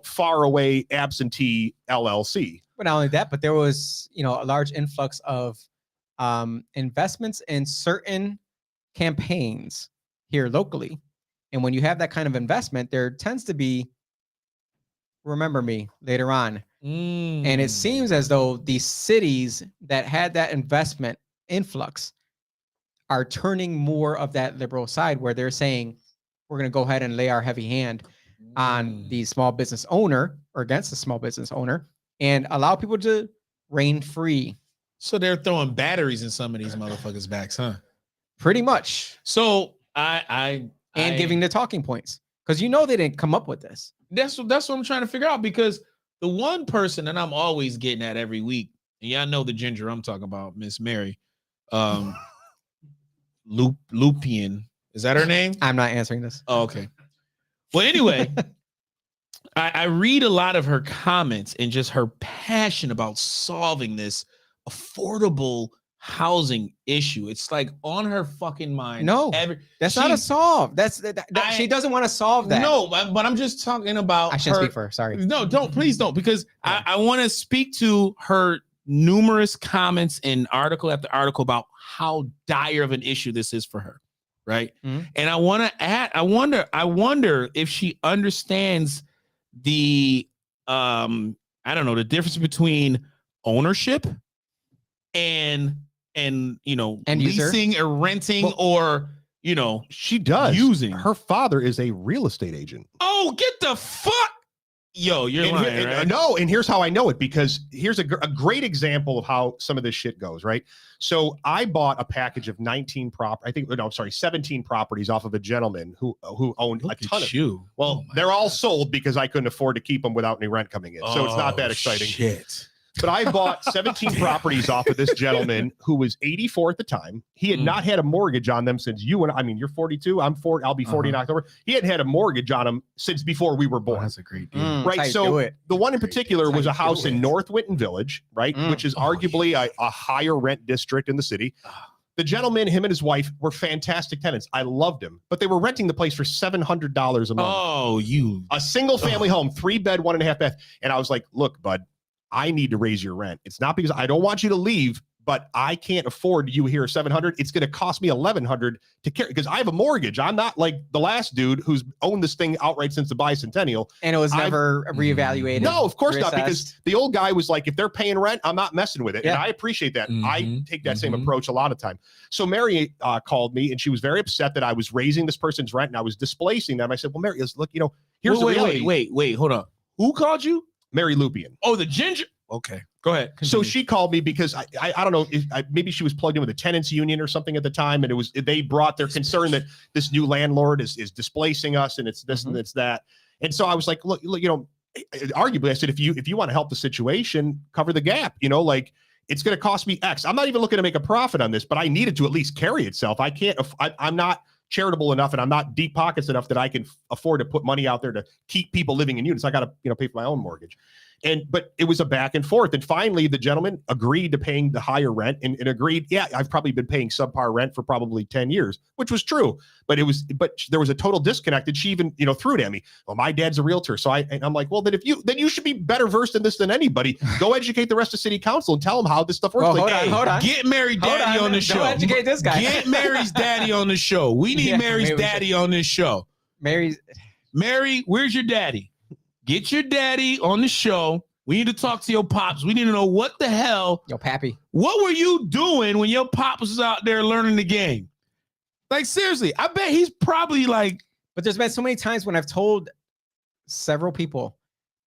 far away absentee LLC. But not only that, but there was, a large influx of investments in certain campaigns here locally. And when you have that kind of investment, there tends to be, remember me later on. And it seems as though the cities that had that investment influx are turning more of that liberal side, where they're saying, we're going to go ahead and lay our heavy hand on the small business owner, or against the small business owner, and allow people to reign free. So they're throwing batteries in some of these motherfuckers' backs, huh? Pretty much. So I Giving the talking points. Because you know they didn't come up with this. That's what I'm trying to figure out, because the one person that I'm always getting at every week, and y'all know the ginger I'm talking about, Miss Mary, Lupian. Is that her name? I'm not answering this. Oh, okay. Well, anyway, I read a lot of her comments and just her passion about solving this affordable housing issue. It's like on her fucking mind. No, that's not a solve. She doesn't want to solve that. No, but I'm just talking about. I shouldn't speak for her. Sorry. No, please don't, because I want to speak to her numerous comments and article after article about how dire of an issue this is for her, right? Mm-hmm. And I want to add. I wonder if she understands the I don't know, the difference between ownership and leasing or renting, or she does using. Her father is a real estate agent. Oh, get the fuck. You're lying, right? No, and here's how I know it, because here's a great example of how some of this shit goes, right? So I bought a package of 17 properties off of a gentleman who owned a ton of you. Well, they're all sold because I couldn't afford to keep them without any rent coming in. So it's not that exciting. Shit. But I bought 17 properties off of this gentleman who was 84 at the time. He had not had a mortgage on them since you're 42. I'm 40. I'll be 40 in October. He hadn't had a mortgage on them since before we were born. That's a great deal. Right. So the one in particular was a house in North Winton Village, right? Which is arguably a higher rent district in the city. The gentleman, him and his wife, were fantastic tenants. I loved him, but they were renting the place for $700 a month. Oh, a single family home, 3-bed, 1.5 bath. And I was like, look, bud, I need to raise your rent. It's not because I don't want you to leave, but I can't afford you here $700. It's going to cost me $1,100 to carry, because I have a mortgage. I'm not like the last dude who's owned this thing outright since the bicentennial. And it was never reevaluated. No, of course not, because the old guy was like, if they're paying rent, I'm not messing with it. Yeah. And I appreciate that. I take that same approach a lot of time. So Mary called me, and she was very upset that I was raising this person's rent and I was displacing them. I said, well, Mary, look, here's the reality. Wait, hold on. Who called you? Mary Lupian. Oh, the ginger. Okay, go ahead. Continue. So she called me because I don't know if maybe she was plugged in with a tenants union or something at the time, and they brought their concern that this new landlord is displacing us, and it's this and it's that. And so I was like, look, arguably, I said, if you want to help the situation, cover the gap. It's going to cost me X. I'm not even looking to make a profit on this, but I needed to at least carry itself. I can't. I'm not charitable enough, and I'm not deep pockets enough that I can afford to put money out there to keep people living in units. I got to pay for my own mortgage. But it was a back and forth. And finally, the gentleman agreed to paying the higher rent and agreed, yeah, I've probably been paying subpar rent for probably 10 years, which was true. But there was a total disconnect. And she even, threw it at me. Well, my dad's a realtor. So I'm like, well, then you should be better versed in this than anybody. Go educate the rest of city council and tell them how this stuff works. Well, hold on. Get Mary's daddy on the show. Don't educate this guy. Get Mary's daddy on the show. We need Mary's daddy on this show. Mary, where's your daddy? Get your daddy on the show. We need to talk to your pops. We need to know what the hell. Yo, pappy. What were you doing when your pops was out there learning the game? Like, seriously, I bet he's probably like. But there's been so many times when I've told several people,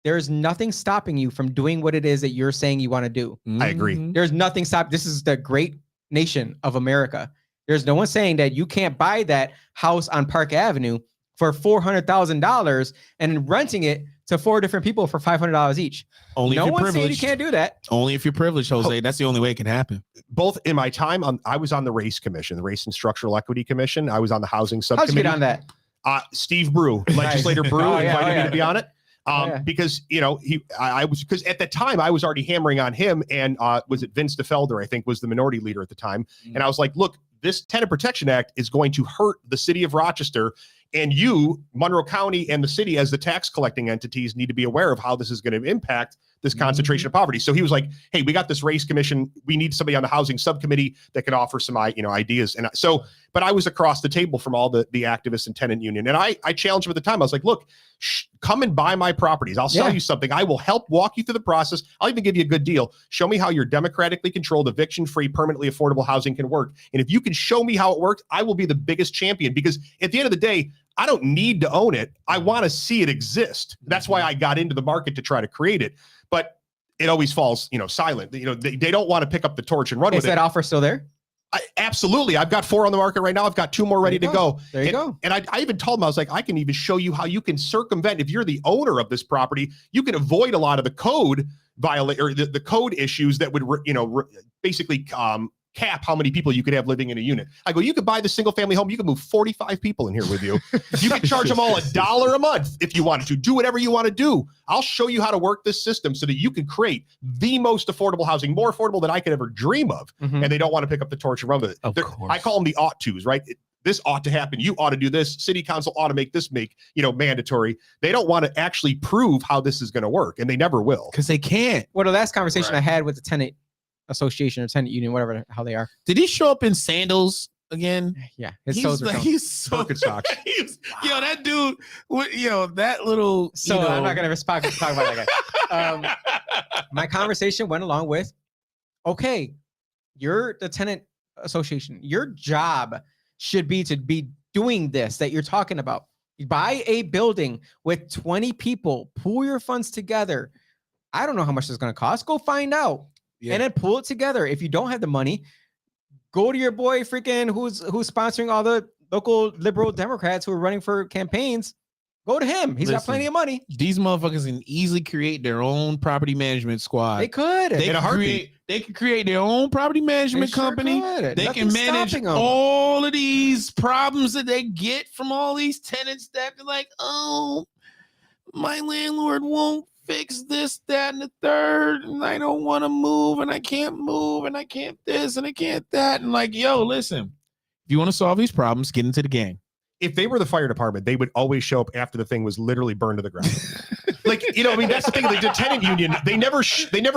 there's nothing stopping you from doing what it is that you're saying you want to do. I agree. There's nothing stopping. This is the great nation of America. There's no one saying that you can't buy that house on Park Avenue for $400,000 and renting it to 4 different people for $500 each. Only no if you're one privileged. saying you can't do that. Only if you're privileged, Jose. That's the only way it can happen. Both in my time, I was on the race commission, the Race and Structural Equity Commission. I was on the housing subcommittee. How'd you get on that? Steve Brew, legislator Brew, invited me to be on it. Because because at the time I was already hammering on him, and was it Vince DeFelder, I think, was the minority leader at the time. And I was like, look, this Tenant Protection Act is going to hurt the city of Rochester, and you, Monroe County, and the city as the tax collecting entities need to be aware of how this is going to impact this concentration of poverty. So he was like, hey, we got this race commission. We need somebody on the housing subcommittee that can offer some ideas. And so, but I was across the table from all the activists and tenant union. And I challenged him at the time. I was like, look, come and buy my properties. I'll sell you something. I will help walk you through the process. I'll even give you a good deal. Show me how your democratically controlled, eviction-free, permanently affordable housing can work. And if you can show me how it works, I will be the biggest champion, because at the end of the day, I don't need to own it. I want to see it exist. That's why I got into the market to try to create it. But it always falls, silent. They don't want to pick up the torch and run with it. Is that offer still there? Absolutely. I've got 4 on the market right now. I've got 2 more ready to go. There you go. And I even told him, I was like, I can even show you how you can circumvent. If you're the owner of this property, you can avoid a lot of the code or the code issues that would, basically cap how many people you could have living in a unit. I go, you could buy the single family home. You can move 45 people in here with you. You can charge them all $1 a month if you wanted to. Do whatever you want to do. I'll show you how to work this system so that you can create the most affordable housing, more affordable than I could ever dream of. Mhm. And they don't want to pick up the torch and run with it. Of course. I call them the ought tos, right? This ought to happen. You ought to do this. City council ought to make this mandatory. They don't want to actually prove how this is going to work, and they never will. Because they can't. Well, the last conversation Right. I had with the tenant association or tenant union, whatever how they are. Did he show up in sandals again? Yeah, his toes are coming. He's so Birkenstocks. Yo, that dude. That little. So I'm not gonna talk about that guy. My conversation went along with, okay, you're the tenant association. Your job should be to be doing this that you're talking about. You buy a building with 20 people, pool your funds together. I don't know how much it's going to cost. Go find out. Yeah. And then pull it together. If you don't have the money, go to your boy freaking who's sponsoring all the local liberal Democrats who are running for campaigns. Go to him. He's got Listen, plenty of money. These motherfuckers can easily create their own property management squad. They could. They In a can heartbeat. they can create their own property management sure company. could. They Nothing's can manage stopping 'em. all of these problems that they get from all these tenants that be like, oh, my landlord won't fix this, that, and the third, and I don't want to move, and I can't move, and I can't this, and I can't that. And like, yo, listen, if you want to solve these problems, get into the game. If they were the fire department, they would always show up after the thing was literally burned to the ground. That's the thing. Like the tenant union, they never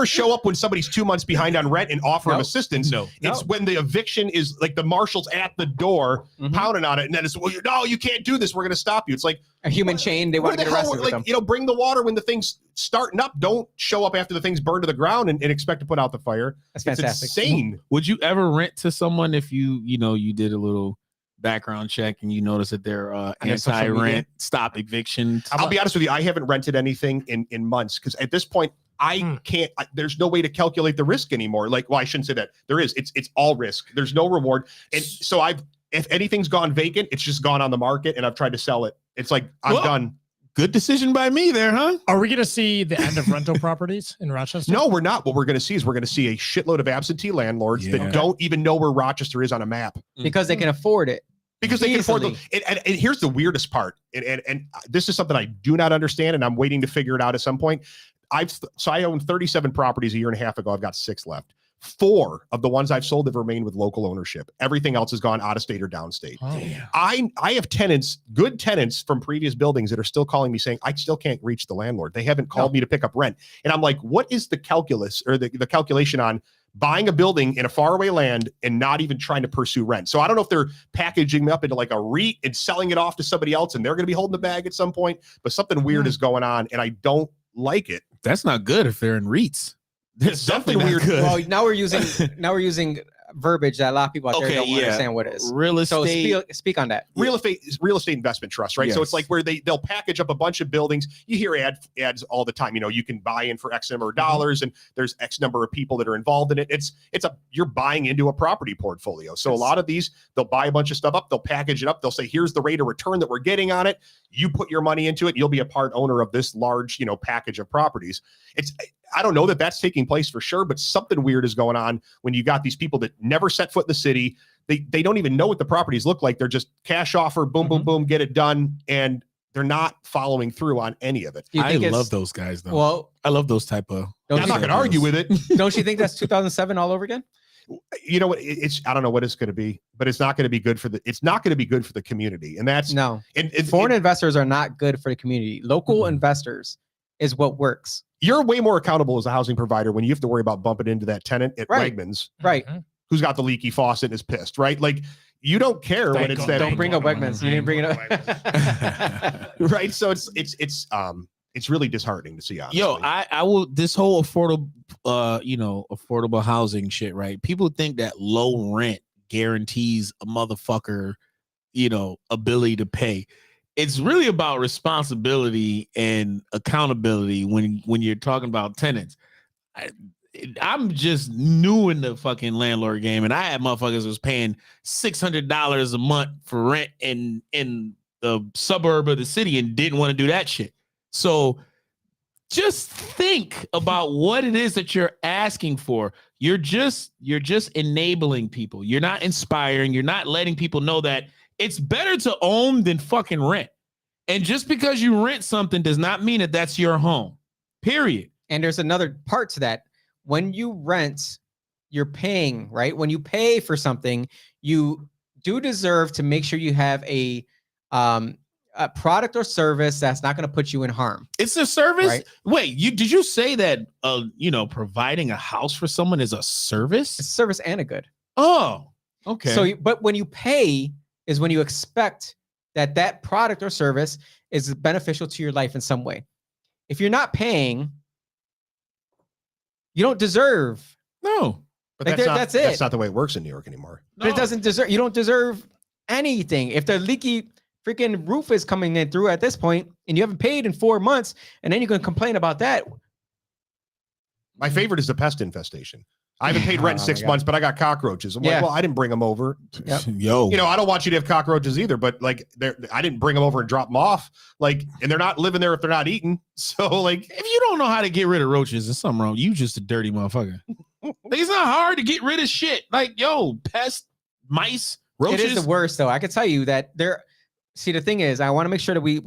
show up when somebody's 2 months behind on rent and offer them Nope. assistance. No. It's when the eviction is like the marshal's at the door Mhm. pounding on it, and then it's, well, no, you can't do this. We're going to stop you. It's like A human chain. They where want to the get hell, arrested with them. like, bring the water when the thing's starting up. Don't show up after the thing's burned to the ground and expect to put out the fire. That's It's fantastic. insane. Would you ever rent to someone if you did a little background check and you notice that they're their social media? anti-rent, stop eviction? I'll be honest with you. I haven't rented anything in months because at this point, I can't. There's no way to calculate the risk anymore. Like, well, I shouldn't say that. There is. It's all risk. There's no reward. And so if anything's gone vacant, it's just gone on the market, and I've tried to sell it. It's like I'm Well, done. Good decision by me there, huh? Are we going to see the end of rental properties in Rochester? No, we're not. What we're going to see is we're going to see a shitload of absentee landlords Yeah. that don't even know where Rochester is on a map Because they can afford it. because they can afford Easily. them. And here's the weirdest part, and this is something I do not understand, and I'm waiting to figure it out at some point. I owned 37 properties a year and a half ago. I've got 6 left. 4 of the ones I've sold have remained with local ownership. Everything else has gone out of state or downstate. Oh. I have tenants, good tenants from previous buildings that are still calling me saying, I still can't reach the landlord. They haven't called me to pick up rent. And I'm like, what is the calculus or the calculation on buying a building in a faraway land and not even trying to pursue rent? So I don't know if they're packaging me up into like a REIT and selling it off to somebody else and they're going to be holding the bag at some point, but something weird is going on and I don't like it. That's not good if they're in REITs. It's definitely something not weird. good. Well, now we're using verbiage that a lot of people out there don't understand what it is. Real So estate. speak on that. Real estate investment trust, right? So it's Yes. like where they'll package up a bunch of buildings. You hear ads all the time. You can buy in for X number of dollars, and there's X number of people that are involved in it. You're buying into a property portfolio. So a lot of these, they'll buy a bunch of stuff up, they'll package it up, they'll say, here's the rate of return that we're getting on it. You put your money into it, you'll be a part owner of this large, package of properties. I don't know that that's taking place for sure, but something weird is going on when you got these people that never set foot in the city. They don't even know what the properties look like. They're just cash offer, boom, boom, boom, get it done. And they're not following through on any of it. Do you I think it's- love those guys though. Well, I love those type of. Don't I'm you not going to argue with it. don't you think that's 2007 all over again? You know what? I don't know what it's going to be, but it's not going to be good for the community. And that's No. and Foreign investors are not good for the community. Local investors is what works. you're way more accountable as a housing provider when you have to worry about bumping into that tenant at Right. Wegmans Right. who's got the leaky faucet and is pissed, right? Like you don't care when it's that. Don't bring up Wegmans. You didn't bring it up. Right. So it's really disheartening to see. Honestly. Yo, I will. This whole affordable housing shit, right? People think that low rent guarantees a motherfucker, ability to pay. It's really about responsibility and accountability when you're talking about tenants. I'm just new in the fucking landlord game, and I had motherfuckers was paying $600 a month for rent in the suburb of the city and didn't want to do that shit. So just think about what it is that you're asking for. You're just enabling people. You're not inspiring. You're not letting people know that it's better to own than fucking rent. And just because you rent something does not mean that that's your home. Period. And there's another part to that. When you rent, you're paying, right? When you pay for something, you do deserve to make sure you have a product or service that's not going to put you in harm. It's a service. Right? Wait, did you say that providing a house for someone is a service? It's a service and a good. Oh, okay. So, but when you pay is when you expect that product or service is beneficial to your life in some way. If you're not paying, you don't deserve. No, But Like, that's it. That's not the way it works in New York anymore. But it doesn't deserve. You don't deserve anything. If the leaky freaking roof is coming in through at this point, and you haven't paid in 4 months, and then you're going to complain about that. My favorite is the pest infestation. I haven't paid rent in Oh, 6 my God. months, but I got cockroaches. I'm Yeah. like, well, I didn't bring them over. Yep. Yo, I don't want you to have cockroaches either, but like, I didn't bring them over and drop them off. Like, and they're not living there if they're not eating. So, like, if you don't know how to get rid of roaches, there's something wrong. You just a dirty motherfucker. Like, it's not hard to get rid of shit. Like, yo, pests, mice, roaches. It is the worst, though. I can tell you that there. See, the thing is, I want to make sure that we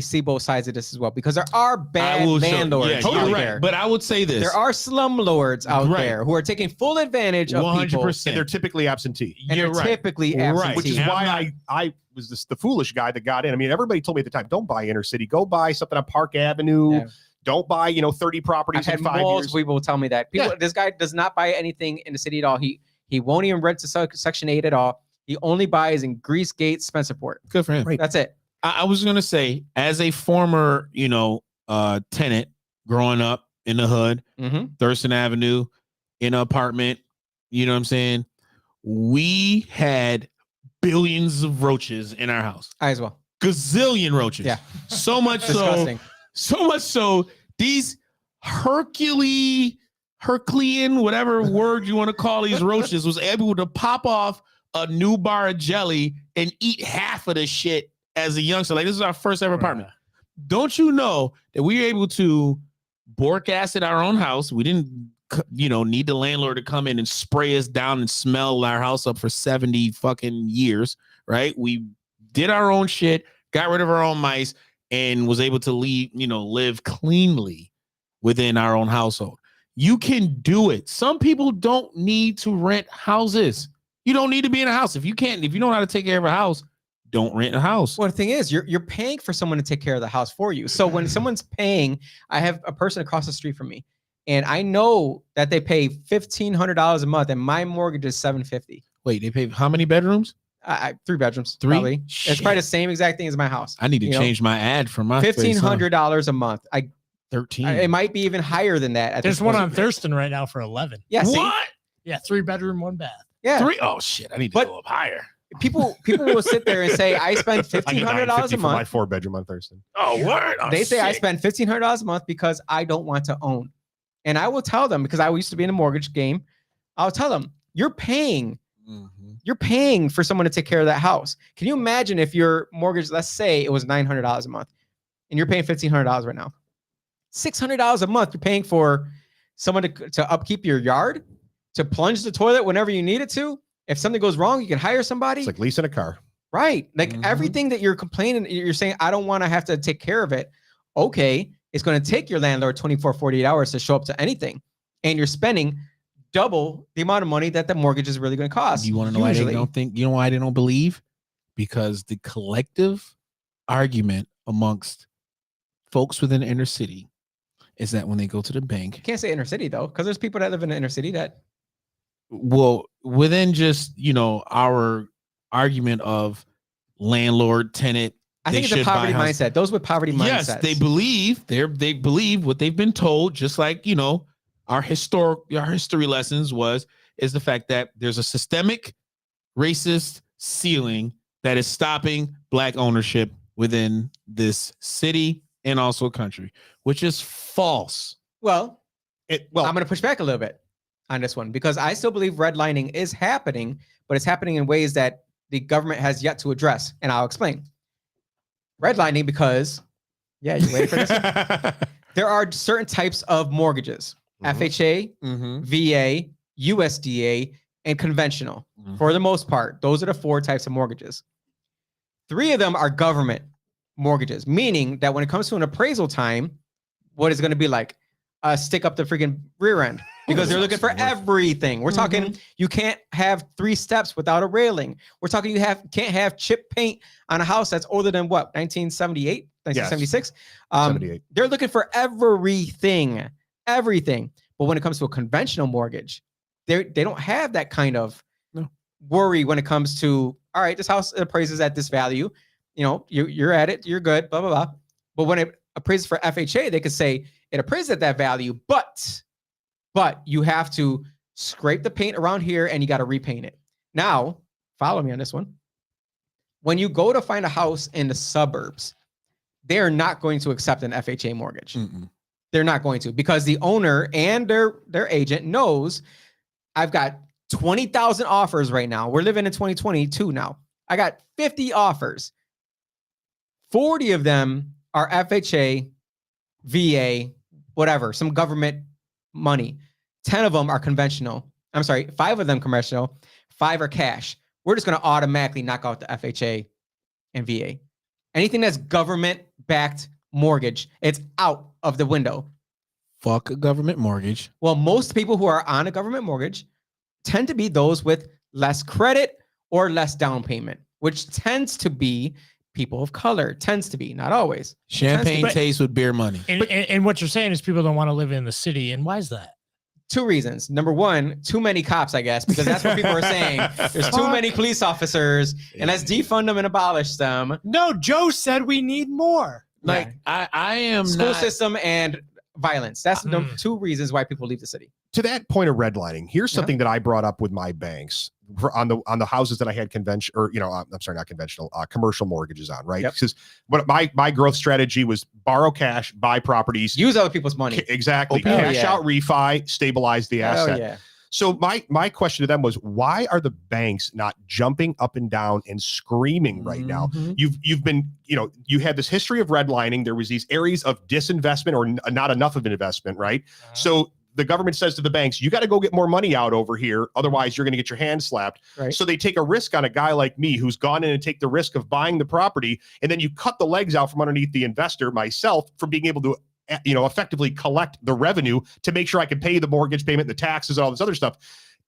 see both sides of this as well, because there are bad landlords you're out right. there. But I would say this: There are slumlords out Right. there who are taking full advantage of people, 100%. and they're typically absentee. and You're they're right. typically Right. absentee. Which is I'm why not- I was the foolish guy that got in. I mean, everybody told me at the time, don't buy inner city. Go buy something on Park Avenue. Yeah. Don't buy, 30 I've properties in had 5 multiple years. people tell me that. This guy does not buy anything in the city at all. He won't even rent to Section 8 at all. He only buys in Grease Gate, Spencerport. Good for him. Right. That's it. I was gonna say, as a former, tenant growing up in the hood, Mm-hmm. Thurston Avenue, in an apartment, you know what I'm saying? We had billions of roaches in our house. I as well. Gazillion roaches. Yeah. So much Disgusting. so these Herculean, whatever word you want to call these roaches, was able to pop off a new bar of jelly and eat half of the shit as a youngster. Like, this is our first ever apartment. Don't you know that we were able to boric acid our own house? We didn't, need the landlord to come in and spray us down and smell our house up for 70 fucking years, right? We did our own shit, got rid of our own mice, and was able to live cleanly within our own household. You can do it. Some people don't need to rent houses. You don't need to be in a house. If you don't know how to take care of a house, don't rent a house. Well, the thing is, you're paying for someone to take care of the house for you. So when someone's paying, I have a person across the street from me, and I know that they pay $1,500 a month, and my mortgage is $750. Wait, they pay how many bedrooms? 3 bedrooms. 3? Probably. It's Shit. probably the same exact thing as my house. I need to change my ad for my $1,500 a month. 13. It might be even higher than that. At There's this one point. on Thurston right now for 11. Yeah. See? What? Yeah, 3 bedroom, 1 bath. Yeah. 3? Oh shit! I need to But- go up higher. People will sit there and say, I spend I get $1,500 $950 a for my month. 4-bedroom on Thurston. Oh, word. Oh, They say I sick. spend $1,500 a month because I don't want to own. And I will tell them, because I used to be in the mortgage game, I'll tell them, you're paying for someone to take care of that house. Can you imagine if your mortgage, let's say it was $900 a month, and you're paying $1,500 right now? $600 a month you're paying for someone to upkeep your yard, to plunge the toilet whenever you need it to. If something goes wrong, you can hire somebody. It's like leasing a car. Right. Like Mhm. everything that you're complaining, you're saying, I don't want to have to take care of it. Okay. It's going to take your landlord 24, 48 hours to show up to anything. And you're spending double the amount of money that the mortgage is really going to cost. You want to know why they usually. don't think? You know why they don't believe? Because the collective argument amongst folks within the inner city is that when they go to the bank, You can't say inner city though, because there's people that live in the inner city that well, within just our argument of landlord tenant, I they think it's a should buy poverty house- mindset. Those with poverty Yes, mindsets. they believe what they've been told, just like our history lessons is the fact that there's a systemic racist ceiling that is stopping Black ownership within this city and also country, which is false. Well, I'm going to push back a little bit on this one because I still believe redlining is happening, but it's happening in ways that the government has yet to address. And I'll explain. Redlining because, yeah, you ready for this? There are certain types of mortgages, FHA, VA, USDA, and conventional. For the most part, those are the 4 types of mortgages. 3 of them are government mortgages, meaning that when it comes to an appraisal time, what is going to be like? Stick up the freaking rear end because they're looking for everything. We're talking you can't have 3 steps without a railing. We're talking you can't have chip paint on a house that's older than what, 1978, 1976. 78. They're looking for everything. But when it comes to a conventional mortgage, they don't have that kind of worry when it comes to, all right, this house appraises at this value. You know, you're at it, you're good, blah blah blah. But when it appraises for FHA, they could say it appraises at that value, but you have to scrape the paint around here and you got to repaint it. Now, follow me on this one. When you go to find a house in the suburbs, they're not going to accept an FHA mortgage. They're not going to, because the owner and their agent knows I've got 20,000 offers right now. We're living in 2022 now. I got 50 offers. 40 of them are FHA, VA, whatever, some government money. 10 of them are conventional. I'm sorry, 5 of them conventional, 5 are cash. We're just going to automatically knock out the FHA and VA. Anything that's government-backed mortgage, it's out of the window. Fuck a government mortgage. Well, most people who are on a government mortgage tend to be those with less credit or less down payment, which tends to be people of color. Tends to be, not always. Champagne tastes with beer money. And what you're saying is people don't want to live in the city. And why is that? 2 reasons. Number 1, too many cops, I guess, because that's what people are saying. There's too many police officers, and let's defund them and abolish them. No, Joe said we need more. Like, I am school system and violence. That's the 2 reasons why people leave the city. To that point of redlining, here's something that I brought up with my banks on the houses that I had commercial mortgages on, right? Because what my growth strategy was borrow cash, buy properties, use other people's money. Exactly. Cash out, refi, stabilize the asset. So my question to them was, why are the banks not jumping up and down and screaming right now? You've been, you had this history of redlining. There was these areas of disinvestment or not enough of an investment, right? So the government says to the banks, you got to go get more money out over here. Otherwise, you're going to get your hand slapped. Right. So they take a risk on a guy like me who's gone in and take the risk of buying the property. And then you cut the legs out from underneath the investor, myself, from being able to effectively collect the revenue to make sure I can pay the mortgage payment, the taxes, all this other stuff.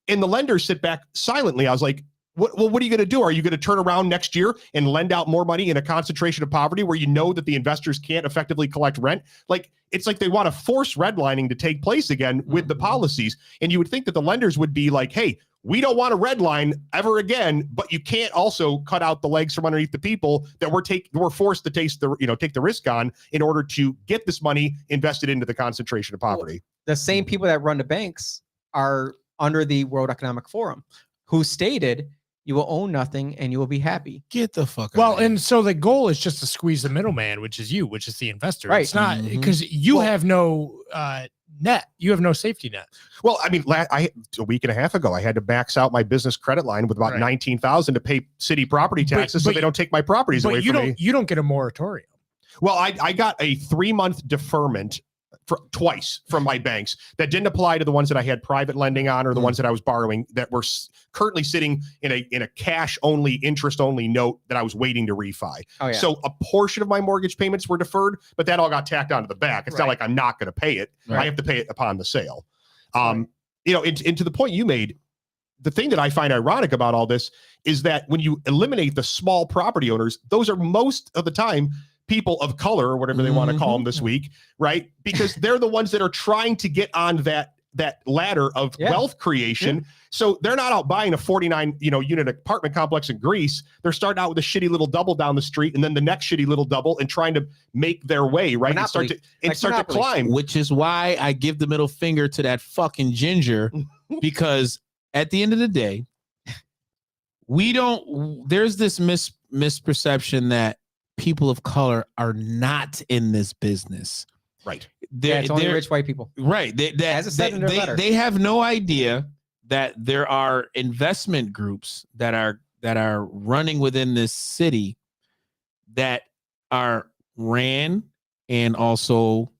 And the lenders sit back silently. I was like, what are you going to do? Are you going to turn around next year and lend out more money in a concentration of poverty where you know that the investors can't effectively collect rent? Like, it's like they want to force redlining to take place again with the policies. And you would think that the lenders would be like, hey, we don't want to redline ever again, but you can't also cut out the legs from underneath the people that we're forced to take the risk on in order to get this money invested into the concentration of poverty. Well, the same people that run the banks are under the World Economic Forum, who stated you will own nothing and you will be happy. Get the fuck out. Well, and so the goal is just to squeeze the middleman, which is you, which is the investor. Right. It's not because you have no net. You have no safety net. Well, I mean, a week and a half ago, I had to max out my business credit line with about $19,000 to pay city property taxes, so they don't take my properties away from me. You don't get a moratorium. Well, I got a 3-month deferment twice from my banks that didn't apply to the ones that I had private lending on or the ones that I was borrowing that were currently sitting in a cash only, interest only note that I was waiting to refi. So a portion of my mortgage payments were deferred, but that all got tacked onto the back. It's not like I'm not going to pay it. I have to pay it upon the sale. And to the point you made, the thing that I find ironic about all this is that when you eliminate the small property owners, those are most of the time people of color or whatever they want to call them this week, right? Because they're the ones that are trying to get on that ladder of wealth creation. So they're not out buying a 49 unit apartment complex in Greece. They're starting out with a shitty little double down the street and then the next shitty little double and trying to make their way, right? Monopoly. And start to climb. Which is why I give the middle finger to that fucking ginger, because at the end of the day, there's this misperception that people of color are not in this business. Right. It's only rich white people. Right. As it said in their letter. They have no idea that there are investment groups that are running within this city that are ran and also,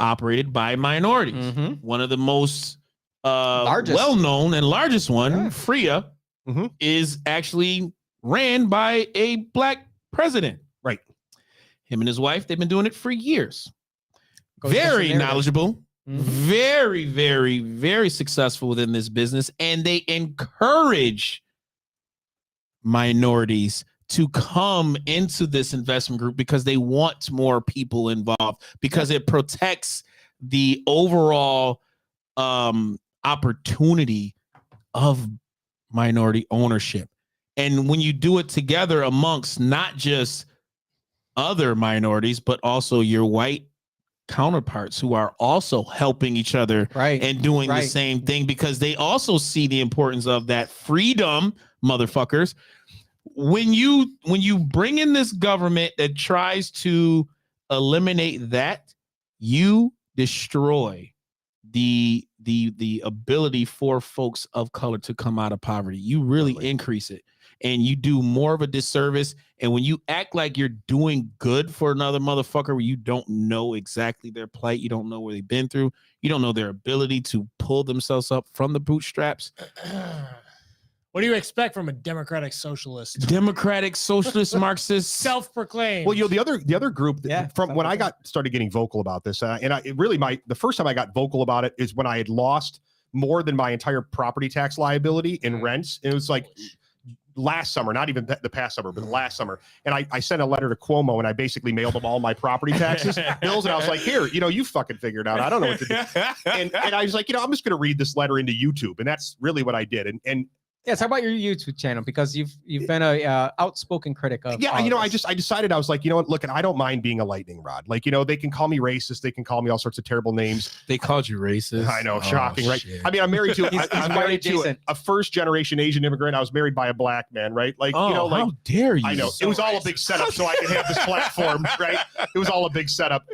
operated by minorities. Mhm. One of the most Largest. well-known and largest one, Yeah. Freya, Mhm. is actually ran by a black president. Right. Him and his wife, they've been doing it for years. Goes against the Very narrative. knowledgeable, Mhm. very, very, very successful within this business, and they encourage minorities to come into this investment group because they want more people involved, because it protects the overall opportunity of minority ownership. And when you do it together amongst not just other minorities, but also your white counterparts who are also helping each other and doing the same thing, because they also see the importance of that freedom, motherfuckers. When you bring in this government that tries to eliminate that, you destroy the ability for folks of color to come out of poverty. You really increase it, and you do more of a disservice. And when you act like you're doing good for another motherfucker, where you don't know exactly their plight, you don't know where they've been through, you don't know their ability to pull themselves up from the bootstraps. What do you expect from a democratic socialist? Democratic, socialist, Marxist, Self-proclaimed. Well, the other group from when I started getting vocal about this, the first time I got vocal about it is when I had lost more than my entire property tax liability in rents. And it was like last summer, not even the past summer, but last summer. And I sent a letter to Cuomo, and I basically mailed him all my property taxes bills. And I was like, here, you fucking figure it out. I don't know what to do. And I was like, I'm just going to read this letter into YouTube. And that's really what I did. And yeah, talk about your YouTube channel, because you've been a outspoken critic of. Yeah, I decided, I was like, what, look, and I don't mind being a lightning rod. Like, they can call me racist, they can call me all sorts of terrible names. They called you racist. I know, shocking, right? Shit. I mean, I'm married to I'm married to a first generation Asian immigrant. I was married by a black man, right? Like, how dare you? I know it was all a big setup so I could have this platform, right? It was all a big setup.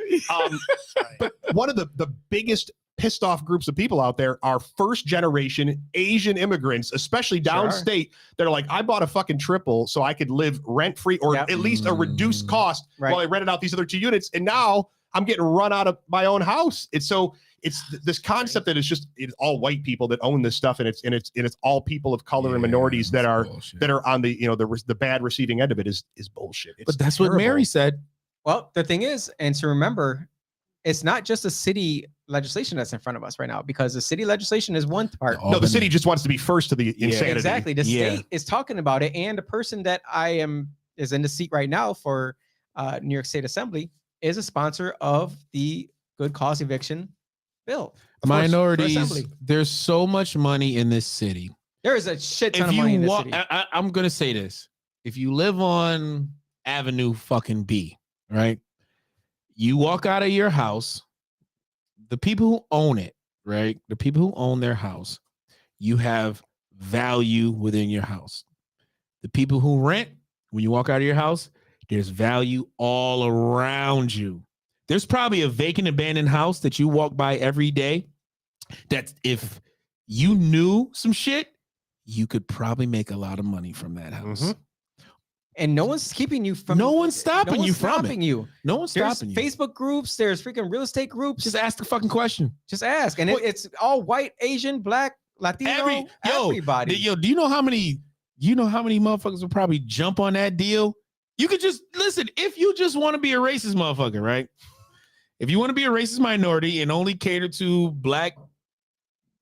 But one of the biggest pissed off groups of people out there are first generation Asian immigrants, especially downstate, that are like, I bought a fucking triple so I could live rent free or at least a reduced cost while I rented out these other 2 units. And now I'm getting run out of my own house. It's this concept that it's all white people that own this stuff. And it's all people of color and minorities that are on the bad receiving end of it is bullshit. But that's terrible. What Mary said. Well, the thing is, and to remember, it's not just a city legislation that's in front of us right now, because the city legislation is one part. No, the city just wants to be first to the insanity. Exactly. The state is talking about it, and the person that is in the seat right now for New York State Assembly is a sponsor of the good cause eviction bill. Minorities, there's so much money in this city. There is a shit ton of money in this city. I'm gonna say this: if you live on Avenue fucking B, right? You walk out of your house, the people who own it, right? The people who own their house, you have value within your house. The people who rent, when you walk out of your house, there's value all around you. There's probably a vacant, abandoned house that you walk by every day that if you knew some shit, you could probably make a lot of money from that house. Mm-hmm. And no one's keeping you from. No one's stopping you from it. No one's There's stopping you. Facebook groups. There's freaking real estate groups. Just ask the fucking question. Just ask, and it's all white, Asian, black, Latino, everybody. Do you know how many? Motherfuckers would probably jump on that deal? You could just listen. If you just want to be a racist motherfucker, right? If you want to be a racist minority and only cater to black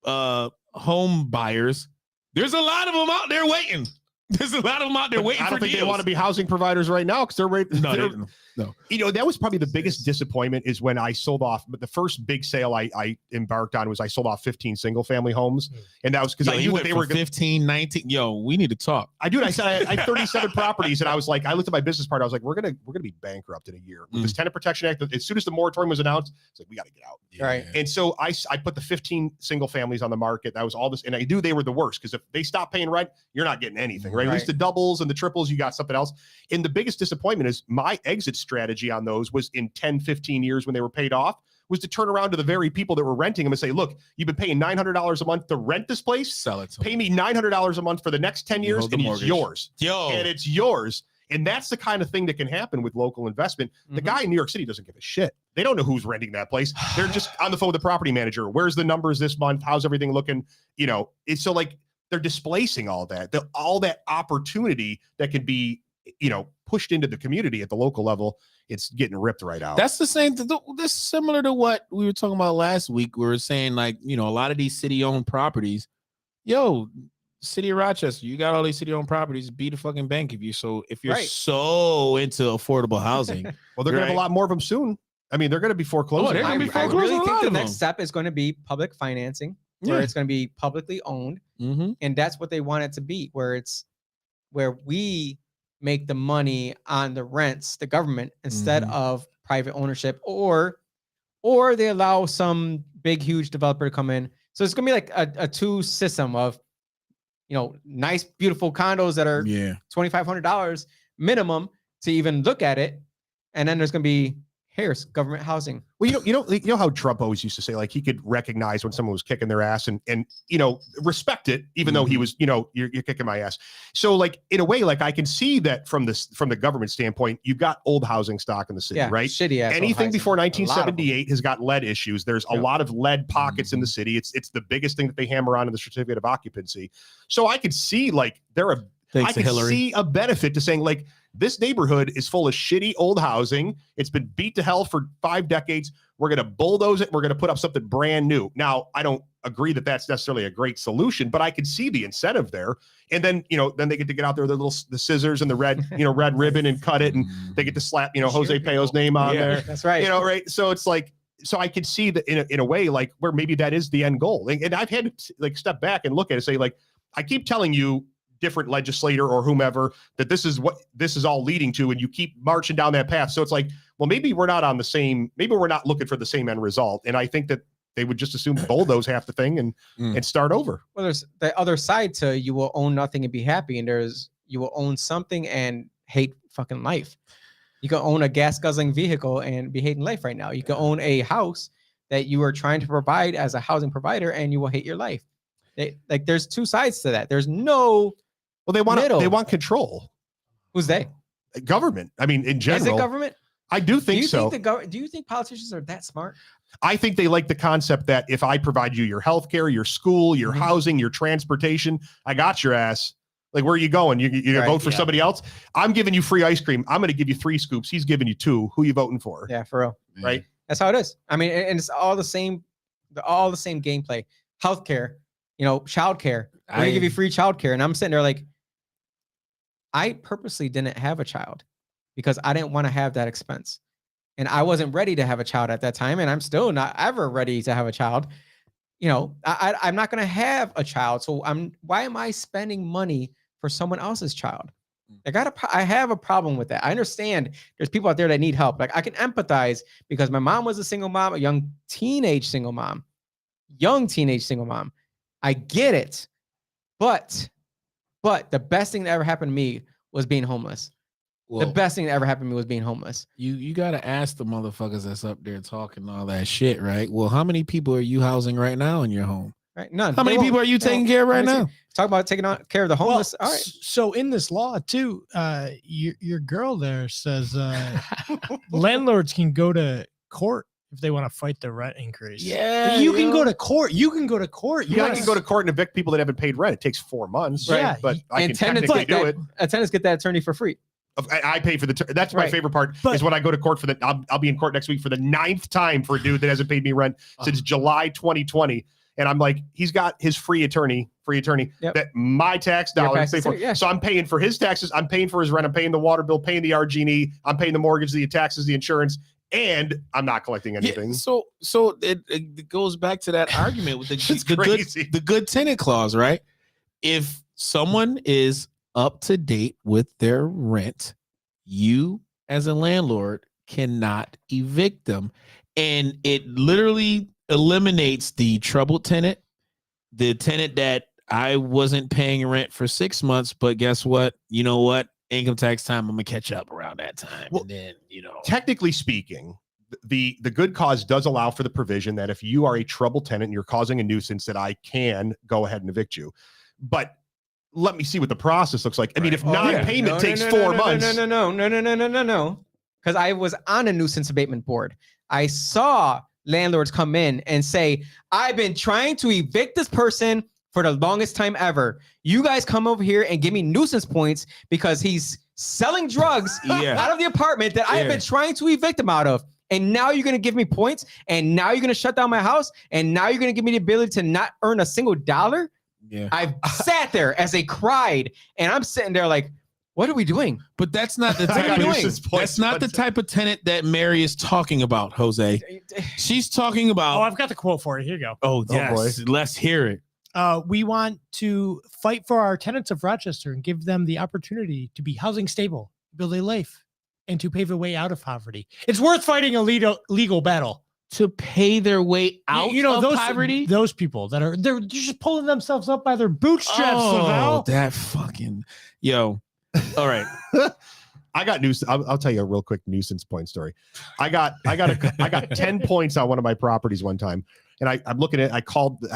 home buyers, there's a lot of them out there waiting. There's a lot of them out there waiting for deals. I don't think they want to be housing providers right now because they're waiting. No. That was probably the biggest disappointment is when I sold off. But the first big sale I embarked on was I sold off 15 single family homes, and that was because I knew they were 15, 19. Yo, we need to talk. I do. I said I had 37 properties, and I was like, I looked at my business partner. I was like, we're gonna be bankrupt in a year with this Tenant Protection Act. As soon as the moratorium was announced, it's like we got to get out. Yeah. Right. And so I put the 15 single families on the market. That was all this, and I knew they were the worst because if they stop paying rent, you're not getting anything, right? At least the doubles and the triples, you got something else. And the biggest disappointment is my exit strategy on those was in 10, 15 years when they were paid off. was to turn around to the very people that were renting them and say, look, you've been paying $900 a month to rent this place. Sell it. Pay me $900 a month for the next 10 years and it's yours. And it's yours. And that's the kind of thing that can happen with local investment. The guy in New York City doesn't give a shit. They don't know who's renting that place. They're just on the phone with the property manager. Where's the numbers this month? How's everything looking? You know, it's so like they're displacing all that, all that opportunity that can be, you know, pushed into the community at the local level. It's getting ripped right out. That's the same. That's similar to what we were talking about last week. We were saying, like, you know, a lot of these city-owned properties, City of Rochester, you got all these city-owned properties. Be the fucking bank if you're so so into affordable housing. Well, they're gonna have a lot more of them soon. I mean, they're gonna be foreclosing. I really think the next step is going to be public financing, where it's going to be publicly owned, and that's what they want it to be, where we make the money on the rents, the government, instead of private ownership, or they allow some big, huge developer to come in. So it's gonna be like a two system of, you know, nice, beautiful condos that are $2,500 minimum to even look at it. And then there's going to be, here's government housing. Well, you know how Trump always used to say, like, he could recognize when someone was kicking their ass and you know, respect it, even though he was, you know, you're kicking my ass. So, like, in a way, like, I can see that from the government standpoint, you've got old housing stock in the city, right? Shitty ass. Anything before 1978 has got lead issues. There's a lot of lead pockets in the city. It's the biggest thing that they hammer on in the certificate of occupancy. So I could see, like, I could see a benefit to saying, like, this neighborhood is full of shitty old housing. It's been beat to hell for 5 decades. We're going to bulldoze it. We're going to put up something brand new. Now, I don't agree that that's necessarily a great solution, but I can see the incentive there. And then, you know, then they get to get out there with the scissors and the red ribbon and cut it. And they get to slap, you know, Jose Peo's name on there. That's right. You know, right. So it's like, so I could see that in a way, like, where maybe that is the end goal. And I've had to, like, step back and look at it and say, like, I keep telling you, different legislator or whomever, that this is what this is all leading to, and you keep marching down that path. So it's like, well, maybe we're not maybe we're not looking for the same end result. And I think that they would just assume bulldoze half the thing and start over. Well, there's the other side to you will own nothing and be happy, and you will own something and hate fucking life. You can own a gas guzzling vehicle and be hating life right now. You can own a house that you are trying to provide as a housing provider, and you will hate your life. There's two sides to that. There's no. Well, they want control. Who's they? Government. I mean, in general. Is it government? I do think so. Do you think politicians are that smart? I think they like the concept that if I provide you your healthcare, your school, your housing, your transportation, I got your ass. Like, where are you going? You're going to vote for somebody else? I'm giving you free ice cream. I'm going to give you 3 scoops. He's giving you 2. Who are you voting for? Yeah, for real. Right? That's how it is. I mean, and it's all the same gameplay. Healthcare, you know, childcare. We're going to give you free childcare. And I'm sitting there like, I purposely didn't have a child because I didn't want to have that expense. And I wasn't ready to have a child at that time. And I'm still not ever ready to have a child. You know, I'm not going to have a child. So why am I spending money for someone else's child? I have a problem with that. I understand there's people out there that need help. Like, I can empathize because my mom was a single mom, a young teenage single mom. I get it. But the best thing that ever happened to me was being homeless. Well, the best thing that ever happened to me was being homeless. You got to ask the motherfuckers that's up there talking all that shit, right? Well, how many people are you housing right now in your home? Right, none. How many people are you taking care of right now? Talk about taking care of the homeless. Well, all right. So in this law too, your girl there says landlords can go to court if they want to fight the rent increase. Yeah, you can go to court. You can go to court. Yeah, I can go to court and evict people that haven't paid rent. It takes 4 months, right? But I can technically do it. Tenants get that attorney for free. I pay for that's my favorite part is when I go to court for I'll be in court next week for the 9th time for a dude that hasn't paid me rent since July 2020. And I'm like, he's got his free attorney that my tax dollars pay for. Yeah. So I'm paying for his taxes. I'm paying for his rent. I'm paying the water bill, paying the RG&E. I'm paying the mortgage, the taxes, the insurance. And I'm not collecting anything. Yeah, so it goes back to that argument with the good tenant clause, right? If someone is up to date with their rent, you as a landlord cannot evict them. And it literally eliminates the troubled tenant, the tenant that I wasn't paying rent for 6 months, but guess what? You know what? Income tax time, I'm gonna catch up around that time. Well, and then, you know, technically speaking, the good cause does allow for the provision that if you are a troubled tenant and you're causing a nuisance, that I can go ahead and evict you. But let me see what the process looks like. I mean, if non-payment takes 4 months. No. Because I was on a nuisance abatement board. I saw landlords come in and say, I've been trying to evict this person for the longest time ever. You guys come over here and give me nuisance points because he's selling drugs out of the apartment that I have been trying to evict him out of. And now you're going to give me points, and now you're going to shut down my house, and now you're going to give me the ability to not earn a single dollar? Yeah. I've sat there as they cried, and I'm sitting there like, what are we doing? But that's not the type of tenant that Mary is talking about, Jose. She's talking about. Oh, I've got the quote for it. Here you go. Oh, yes. Let's hear it. We want to fight for our tenants of Rochester and give them the opportunity to be housing stable, build a life, and to pave a way out of poverty. It's worth fighting a legal battle. To pay their way out of those poverty? Those people that they're just pulling themselves up by their bootstraps. Oh, that fucking... Yo. All right. I got news. I'll tell you a real quick nuisance point story. I got 10 points on one of my properties one time. And I'm looking at, I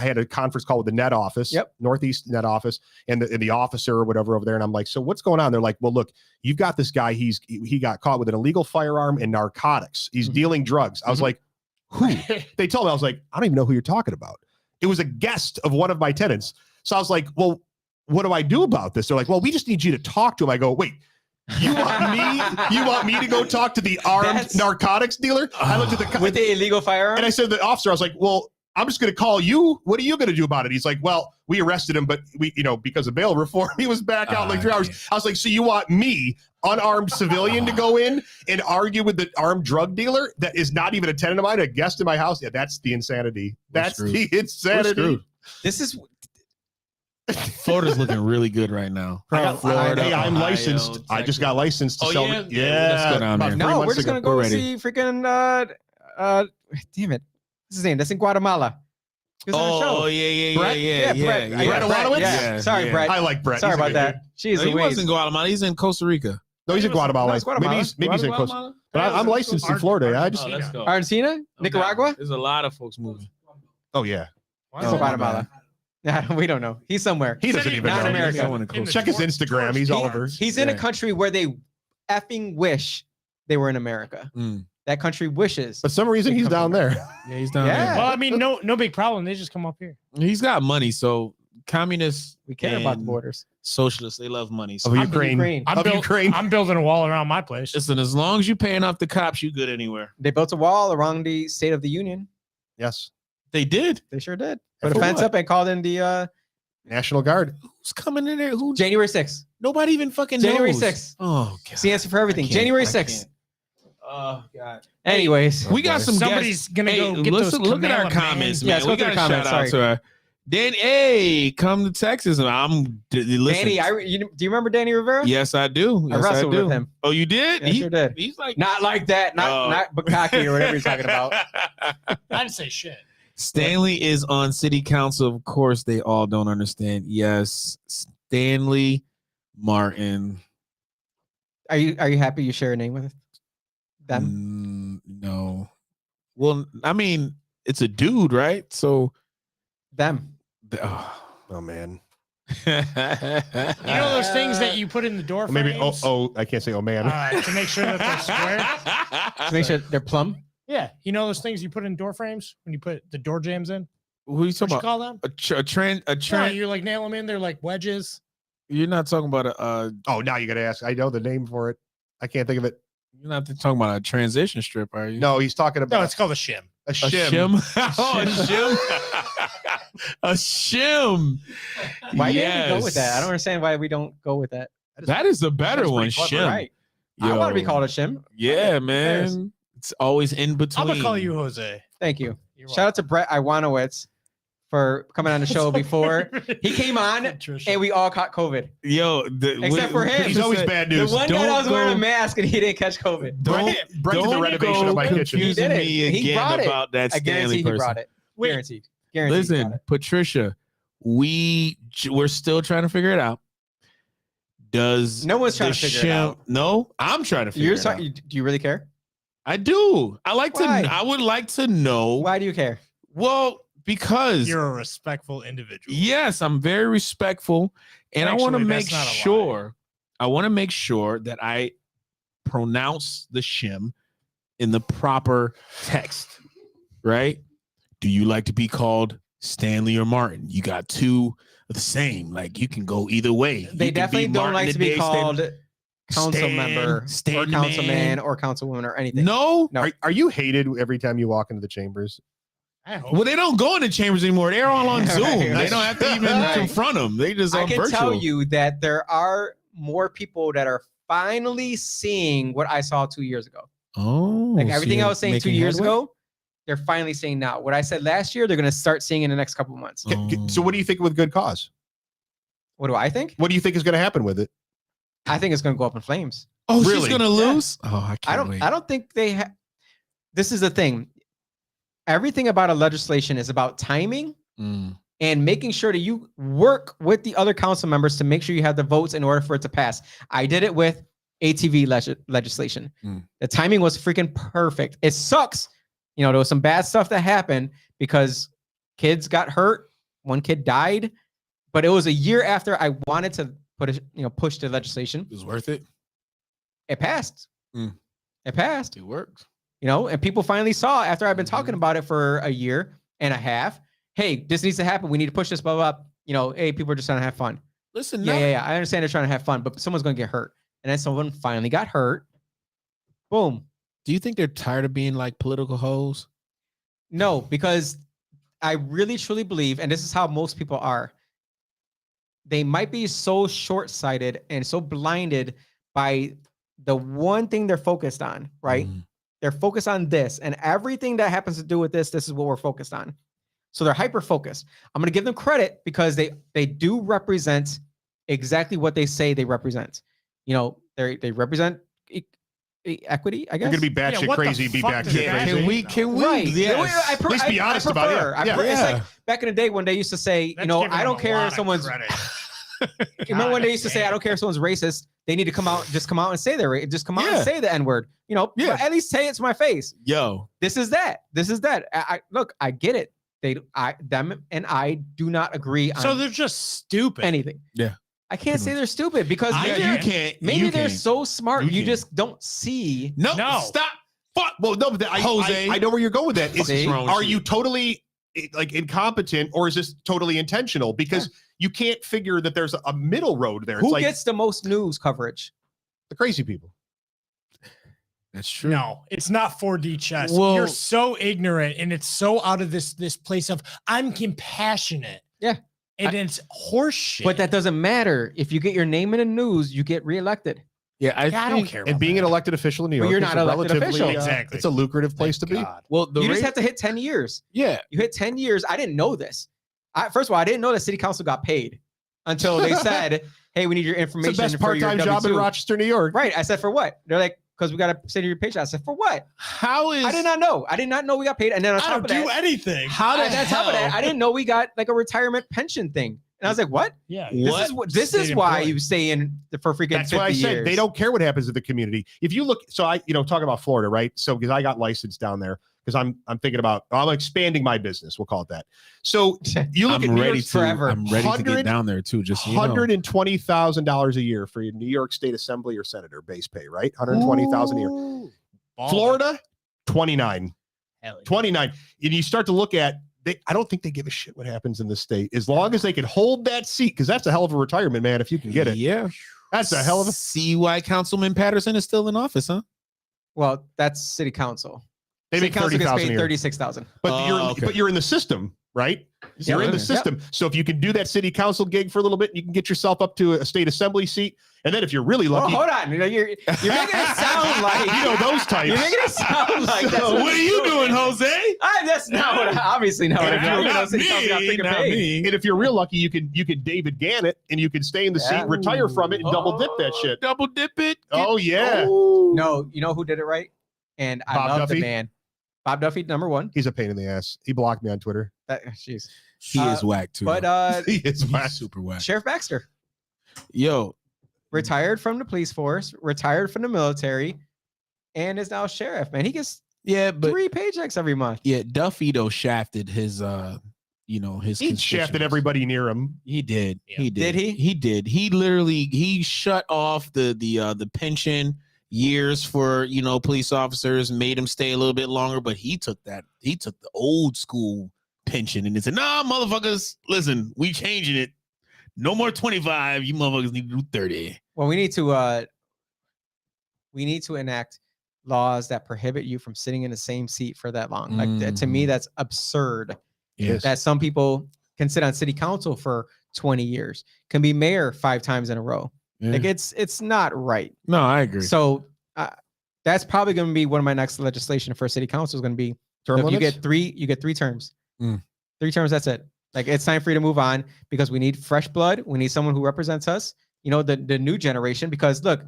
had a conference call with the net office, Northeast net office, and the officer or whatever over there. And I'm like, so what's going on? They're like, well, look, you've got this guy. He got caught with an illegal firearm and narcotics. He's dealing drugs. I was like, who? They told me, I was like, I don't even know who you're talking about. It was a guest of one of my tenants. So I was like, well, what do I do about this? They're like, well, we just need you to talk to him. I go, wait, you want me to go talk to the armed narcotics dealer? I looked at the with the illegal firearm, and I said to the officer, I was like, well, I'm just going to call you. What are you going to do about it? He's like, well, we arrested him, but we, because of bail reform, he was back out in like 3 hours. I was like, so you want me, unarmed civilian, to go in and argue with the armed drug dealer that is not even a tenant of mine, a guest in my house? Yeah, that's the insanity. That's the insanity. This is Florida's looking really good right now. I'm licensed. Texas. I just got licensed to sell. Let's go down there. No, we're just gonna go see freaking. Damn it, what's his name? That's in Guatemala. Oh yeah. Brett. Yeah. Sorry, Brett. I like Brett. Sorry about that. Jeez, he wasn't in Guatemala. He's in Costa Rica. No, he's in Guatemala. Maybe he's in Costa. But I'm licensed in Florida. Let's go. Argentina, Nicaragua. There's a lot of folks moving. Oh yeah. Guatemala. Yeah, we don't know. He's somewhere. He doesn't even know. Not in America. Check his Instagram. He's all over. He's in a country where they effing wish they were in America. That country wishes. For some reason, he's down there. Yeah, he's down there. Well, I mean, no big problem. They just come up here. He's got money, so communists. We care about the borders. Socialists, they love money. So Ukraine. I'm building a wall around my place. Listen, as long as you paying off the cops, you good anywhere. They built a wall around the State of the Union. Yes, they did. They sure did. Put a fence up and called in the National Guard. Who's coming in there? Who? January 6th. Nobody even fucking January knows. 6th. Oh, God. It's the answer for everything. January 6th. Oh, God. Anyways, we got some somebody's guests. gonna go get those. Look at our comments, man. Yeah, let's go we through the comments. Shout out to her. Danny, hey, come to Texas. Listen. Danny, do you remember Danny Rivera? Yes, I do. I wrestled with him. Oh, you did? Yeah, he sure did. He's like not like that. Not Bukaki or whatever you're talking about. I didn't say shit. Stanley is on city council. Of course, they all don't understand. Yes, Stanley Martin. Are you happy you share a name with them? No. Well, I mean, it's a dude, right? So them. Oh man. You know those things that you put in the door frames? Maybe I can't say man. To make sure that they're square. To make sure they're plumb. Yeah, you know those things you put in door frames when you put the door jams in. Who are you talking about? Call them a trend. No, you like nail them in. They're like wedges. You're not talking about Oh, now you got to ask. I know the name for it. I can't think of it. You're not talking about a transition strip, are you? No, he's talking about. No, it's called a shim. A shim. Oh, a shim. A shim. Why didn't we go with that? I don't understand why we don't go with that. That is a better one, shim. Right. I want to be called a shim. Yeah, man. It's always in between. I'm gonna call you Jose. Thank you. Shout out to Brett Iwanowitz for coming on the show before. He came on and we all caught COVID. Yo, except for him. He's always bad news. The one guy that was wearing a mask and he didn't catch COVID. Brett did the renovation of my kitchen. He did it. He brought it. About that I guarantee person. he brought it. Guaranteed. Listen, Patricia, we're still trying to figure it out. No one's trying to figure it out. No, I'm trying to figure it out. Do you really care? I do. I like Why? to. I would like to know. Why do you care? Well, because You're a respectful individual. yes, I'm very respectful, and I want to Actually, make that's not a lie. sure. I want to make sure that I pronounce the shim in the proper text. Right? Do you like to be called Stanley or Martin? You got two of the same. Like you can go either way. They You can definitely be don't Martin like to be today, called council Stan, member Stan or the councilman man. or councilwoman or anything. No. No. Are you hated every time you walk into the chambers? I hope. Well, they don't go in the chambers anymore. They're all on Zoom. Right. They don't have to even Right. confront them. They just I on can virtual. tell you that there are more people that are finally seeing what I saw 2 years ago. Oh, Like so everything I you're was saying 2 making years headway? ago, they're finally saying now. What I said last year, they're going to start seeing in the next couple of months. So what do you think with good cause? What do I think? What do you think is going to happen with it? I think it's going to go up in flames. Oh, she's Really? gonna lose. Oh, I I can't don't. wait. I don't think they. This is the thing. Everything about a legislation is about timing Mm. and making sure that you work with the other council members to make sure you have the votes in order for it to pass. I did it with ATV legislation. Mm. The timing was freaking perfect. It sucks. You know, there was some bad stuff that happened because kids got hurt. One kid died, but it was a year after I wanted to push the legislation. It was worth it. It passed. Mm. It passed. It worked. You know, and people finally saw after I've been talking about it for a year and a half. Hey, this needs to happen. We need to push this, blah, blah, blah. You know, hey, people are just trying to have fun. Listen, Yeah. I understand they're trying to have fun, but someone's going to get hurt. And then someone finally got hurt. Boom. Do you think they're tired of being like political hoes? No, because I really truly believe, and this is how most people are, they might be so short-sighted and so blinded by the one thing they're focused on, right? Mm. They're focused on this, and everything that happens to do with this is what we're focused on. So they're hyper-focused. I'm going to give them credit because they do represent exactly what they say they represent. You know, they represent equity, I guess. You're going to be batshit what the crazy, be fuck does batshit that crazy. mean? Can we? Right. Yes. At least be honest about it. prefer. Yeah. It's Yeah. like back in the day when they used to say, That's you know, giving I them don't a care lot if of someone's. credit. You remember when they used to say, I God don't care if someone's racist. They need to come out and say they're just come out Yeah. and say the N-word. You know, Yeah. at least say it to my face. Yo, This is that. Look, I get it. Them and I do not agree So on they're just stupid. anything. Yeah. I can't say they're stupid because you can't. maybe you they're can't. so smart. You You can't. just don't see. No, No. stop. Fuck. Well, no, but Jose. I know where you're going with that. What's See? wrong with Are you totally like incompetent or is this totally intentional? Because you can't figure that there's a middle road there. It's Who like gets the most news coverage? the crazy people. That's true. No, it's not 4D chess. Well- You're so ignorant, and it's so out of this place of I'm compassionate. Yeah. And it's horseshit. But that doesn't matter. If you get your name in the news, you get reelected. Yeah, I Yeah, I think. don't care. And about being that. an elected official in New But York, you're is not a an elected relatively, official. Exactly. It's a lucrative place to be. God. Well, the You just rate- have to hit 10 years. yeah. You hit 10 years. I didn't know this. First of all, I didn't know that city council got paid until they said, hey, we need your It's information. the best for your part-time job in W-2. Rochester, New York. Right. I said, for what? They're like, because we got to send you your paycheck. I said, for what? How is? I did not know. I did not know we got paid. And then on I top don't of do that, anything. How the on top of that, hell? I didn't know we got like a retirement pension thing. And I was like, what? Yeah. What? This is State why employee. you stay in for freaking That's 50 why I said years. they don't care what happens to the community. If you look, so I, talk about Florida, right? So because I got licensed down there, because I'm thinking about I'm expanding my business. We'll call it that. So you look I'm at New ready York, to. forever. I'm ready to 100 get down there too. Just so you know. $120,000 a year for your New York State Assembly or Senator base pay, right? $120,000 a year. Florida, 29. Hell yeah. 29. And you start to look at I don't think they give a shit what happens in the state as long as they can hold that seat, because that's a hell of a retirement, man. If you can get it, Yeah. that's a hell of a. See why Councilman Patterson is still in office, huh? Well, that's city council. They City make council gets 30,000 a paid year. 36,000. Oh, okay. But you're in the system, right? You're in the Yep. system. So if you can do that city council gig for a little bit, you can get yourself up to a state assembly seat, and then if you're really Well, lucky, hold on. You're making it sound like those types. You're making it sound like that's So What are you doing, Jose? That's not what. Obviously not what And if I you're do. not City council got freaking not paid. me. And if you're real lucky, you can David Gannett, and you can stay in the Yeah. seat, retire from it, and double dip that shit. Double dip it. Oh yeah, No, you know who did it right? And I Bob love Duffy? the man. Bob Duffy, number one. he's a pain in the ass. He blocked me on Twitter. Jeez. He is whack too. But He is he's whack. super whack. Sheriff Baxter Yo, retired from the police force, retired from the military, and is now sheriff. Man, he gets Yeah, but 3 paychecks every month. yeah, Duffy though shafted his his He shafted everybody near him. He did. Yeah. He did. Did he? He did. He shut off the pension years for police officers, made them stay a little bit longer, but he took the old school pension and he said, "Nah, motherfuckers, listen, we changing it. No more 25. You motherfuckers need to do 30." Well, we need to enact laws that prohibit you from sitting in the same seat for that long. Like to me, that's absurd. Yes. That some people can sit on city council for 20 years, can be mayor 5 times in a row. Yeah. Like it's not right. No, I agree. So that's probably going to be one of my next legislation for city council is going to be Term so if limits? you get 3 terms. Mm. 3 terms, that's it. Like it's time for you to move on because we need fresh blood. We need someone who represents us, the new generation, because look,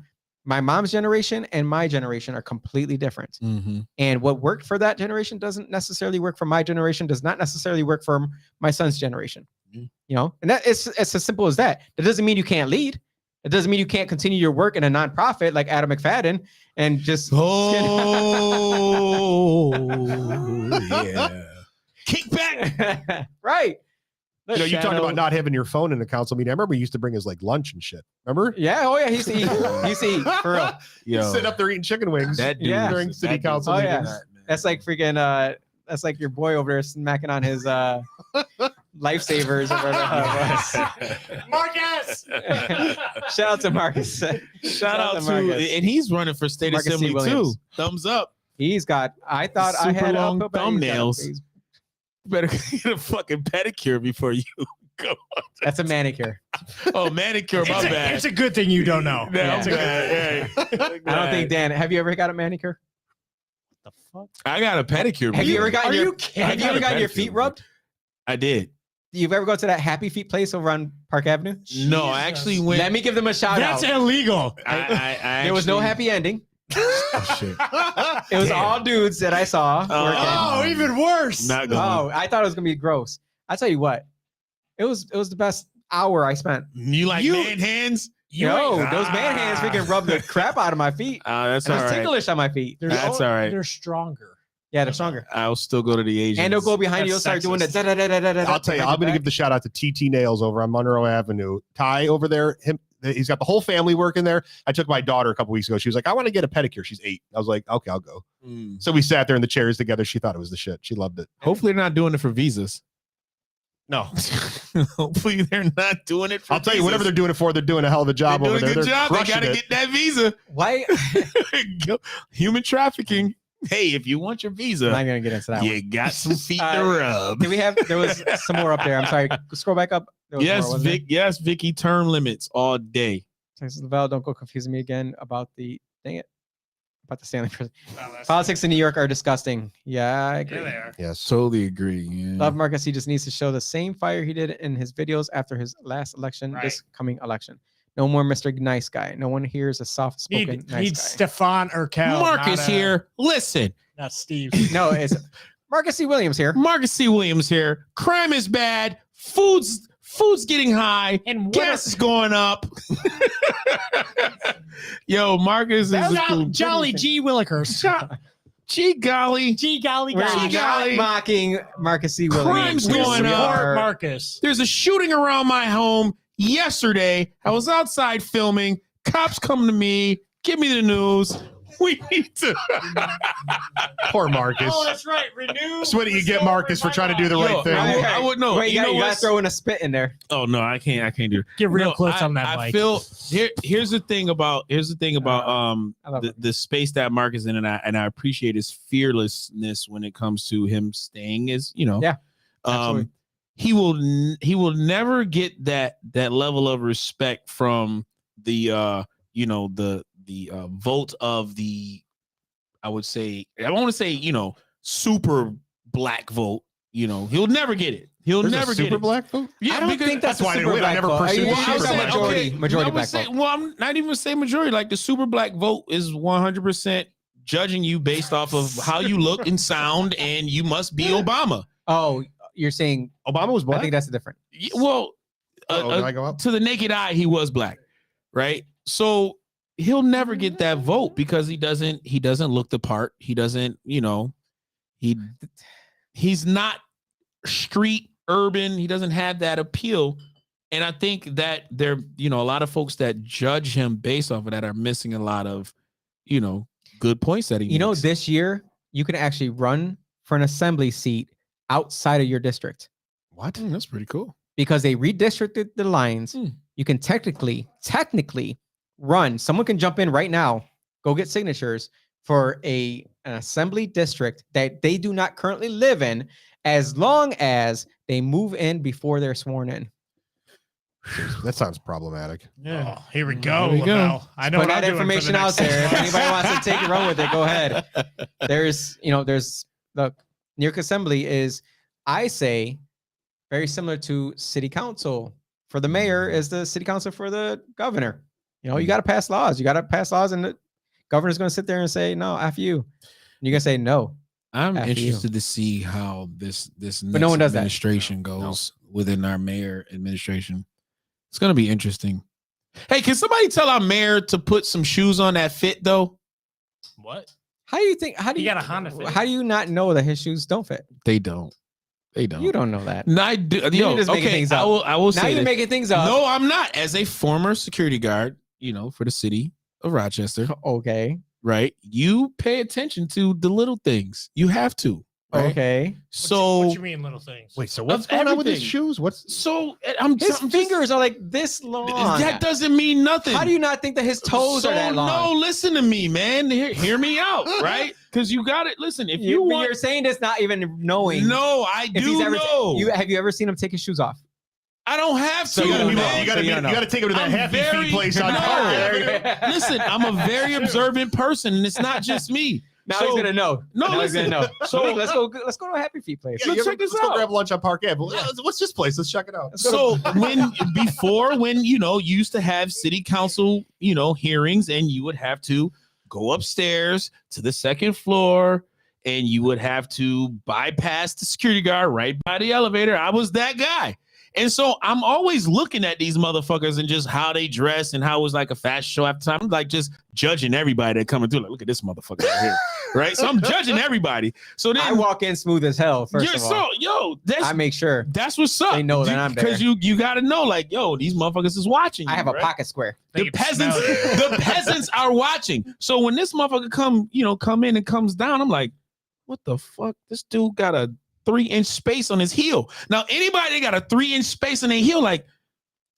my mom's generation and my generation are completely different. Mm-hmm. And what worked for that generation doesn't necessarily work for my generation, does not necessarily work for my son's generation. Mm. And that it's as simple as that. That doesn't mean you can't lead. It doesn't mean you can't continue your work in a nonprofit like Adam McFadden and just yeah. Kick back. Right. Look, You talked Shadow- about not having your phone in a council meeting. I remember he used to bring his like lunch and shit. Remember? Yeah. Oh yeah. He used to eat. He used to eat for real. Yo, Sitting up there eating chicken wings that dude Yeah. during that city dude- council Oh, yeah. meetings. That's like freaking. That's like your boy over there smacking on his lifesavers or whatever it Marcus. was. Shout out to Marcus. Shout out to Marcus. and he's running for state Marcus C. assembly Williams. too. Thumbs up. He's got. I thought I Super had long uphill, but he's got- thumbnails. he's- Better get a fucking pedicure before you go. That's a manicure. Oh, manicure, my bad. It's a good thing you don't know. Yeah, It's I'm a bad. Yeah. I don't think Dan. Have you ever got a manicure? The fuck? I got a pedicure. Have you before. ever gotten Are your? you kidding? Have you ever gotten your feet rubbed? I did. You've ever go to that Happy Feet place over on Park Avenue? No, I actually went. Let me give them a shout That's out. illegal. I There was no actually- happy ending. Oh, shit. It was Damn. all dudes that I saw Oh. working. Oh, even worse. Not going. Oh, I thought it was gonna be gross. I tell you what, it was the best hour I spent. You like You- man hands? Yo, those man hands freaking rubbed the crap out of my feet. That's And it all was right. ticklish on my feet. That's all right. They're stronger. Yeah, they're stronger. I'll still go to the Asians. And they'll go behind you. You'll That's start doing the sexist. da-da-da-da-da-da I'll tell you, I'm going to give the shout out to TT Nails over on Monroe Avenue. Ty over there, he's got the whole family working there. I took my daughter a couple weeks ago. She was like, I want to get a pedicure. She's 8. I was like, okay, I'll go. Mm. So we sat there in the chairs together. She thought it was the shit. She loved it. Hopefully they're not doing it for visas. No, Hopefully they're not doing it for I'll tell you, whatever they're doing it for, they're doing a hell of a job they're over doing there. a good They're job. They crushing gotta it. get that visa. Why? Human trafficking. Hey, if you want your I'm visa, not gonna get into that one. you got some feet to Uh, rub. Did we have? There was some more up there. I'm sorry. Scroll back up. There was Yes, more, wasn't there? Vic. Yes, Vicky. Term limits all day. Texas Lavelle, don't go confusing me again about the about the Stanley prison. Politics in New York are disgusting. Yeah, I agree. Yes. Totally agree. Yeah. Love Marcus. He just needs to show the same fire he did in his videos after his last election, this coming election. No more Mr. Nice Guy. No one here is a soft-spoken Need nice guy. Stefan Urkel. Marcus not, here. Listen, Not Steve. No, it's Marcus C. Williams here. Marcus C. Williams here. Crime is bad. Food's getting high. And what Gas is going up. Yo, Marcus is a cool. Jolly G. Willikers. Gee golly. G. Golly We're gosh. not golly. mocking Marcus C. Williams. Crime's We going up. support Marcus. There's a shooting around my home yesterday. I was outside filming. Cops come to me. Give me the news. We need to. Poor Marcus. Oh, that's right. Renew. That's what you get, Marcus, for trying to do the Yo, right thing. I would know. Wait, you gotta what's- throw in a spit in there. Oh no, I can't do it. Get real No, close on that I mic. feel here's the thing about I love it. the space that Mark is in, and I appreciate his fearlessness when it comes to him staying as Yeah, absolutely. he will never get that level of respect from the vote of the, I would say, I want to say super black vote. He'll never get it. He'll There's never a get super it. black vote? Yeah, I don't because think that's why I a didn't super win. I black never vote. pursued Well, the I super was black vote. majority I would black say, vote. well, I'm not even say majority. Like the super black vote is 100% judging you based off of how you look and sound, and you must be Obama. Oh, you're saying Obama was I black? think that's different. Well, Did I go up? to the naked eye, he was black, right? So he'll never get that vote because he doesn't look the part. He doesn't, he's not street urban. He doesn't have that appeal. And I think that there, a lot of folks that judge him based off of that are missing a lot of, good points that he makes. This year you can actually run for an assembly seat outside of your district. What? That's pretty cool. Because they redistricted the lines. You can technically run. Someone can jump in right now, go get signatures for an assembly district that they do not currently live in, as long as they move in before they're sworn in. That sounds problematic. Yeah. Oh, here we go. Here we go. Lavelle. I know Put what that I'm doing for the information out next there. 6 If months. anybody wants to take it, run with it, go ahead. There's the New York Assembly is, I say, very similar to city council. For the mayor is the city council for the governor. You got to pass laws. You got to pass laws, and the governor's going to sit there and say, no, F you. And you're going to say, no. I'm F you. interested to see how this next no one does that. administration goes within our mayor administration. It's going to be interesting. Hey, can somebody tell our mayor to put some shoes on that fit though? What? How do you got a Honda Fit. How do you not know that his shoes don't fit? They don't. You don't know that. No, I do. You're just making things up. I will Now say you're this. making things up. No, I'm not. As a former security guard, for the city of Rochester, Okay. right? You pay attention to the little things. You have to. Right? Okay. So what you mean little things? Wait, so what's going on with his everything. shoes? His fingers are like this long. That doesn't mean nothing. How do you not think that his toes are that long? No, listen to me, man. Hear me out, right? Because you got it. Listen, if you want, you're saying this not even knowing. no, I If do know. Have you ever seen him take his shoes off? I don't have to. So you don't know. You got to take him to that I'm happy very- feet place on No. Park Avenue. Listen, I'm a very observant person, and it's not just me. Now So- he's gonna know. No, now he's listen. gonna know. So- let's go to a Happy Feet place. Yeah, Check this let's go out. grab lunch on Park Avenue. What's this place? Let's check it out. So when you used to have city council, hearings, and you would have to go upstairs to the second floor, and you would have to bypass the security guard right by the elevator. I was that guy. And so I'm always looking at these motherfuckers and just how they dress and how it was like a fashion show after time. I'm like just judging everybody that coming through. Like, look at this motherfucker right here. Right. So I'm judging everybody. So then I walk in smooth as hell. First of all, that's I make sure that's what's up. they know that I'm there. Because you gotta know, like, these motherfuckers is watching. I have a right? pocket square. The peasants are watching. So when this motherfucker come in and comes down, I'm like, what the fuck? This dude got a 3-inch space on his heel. Now, anybody that got a 3-inch space on their heel, like,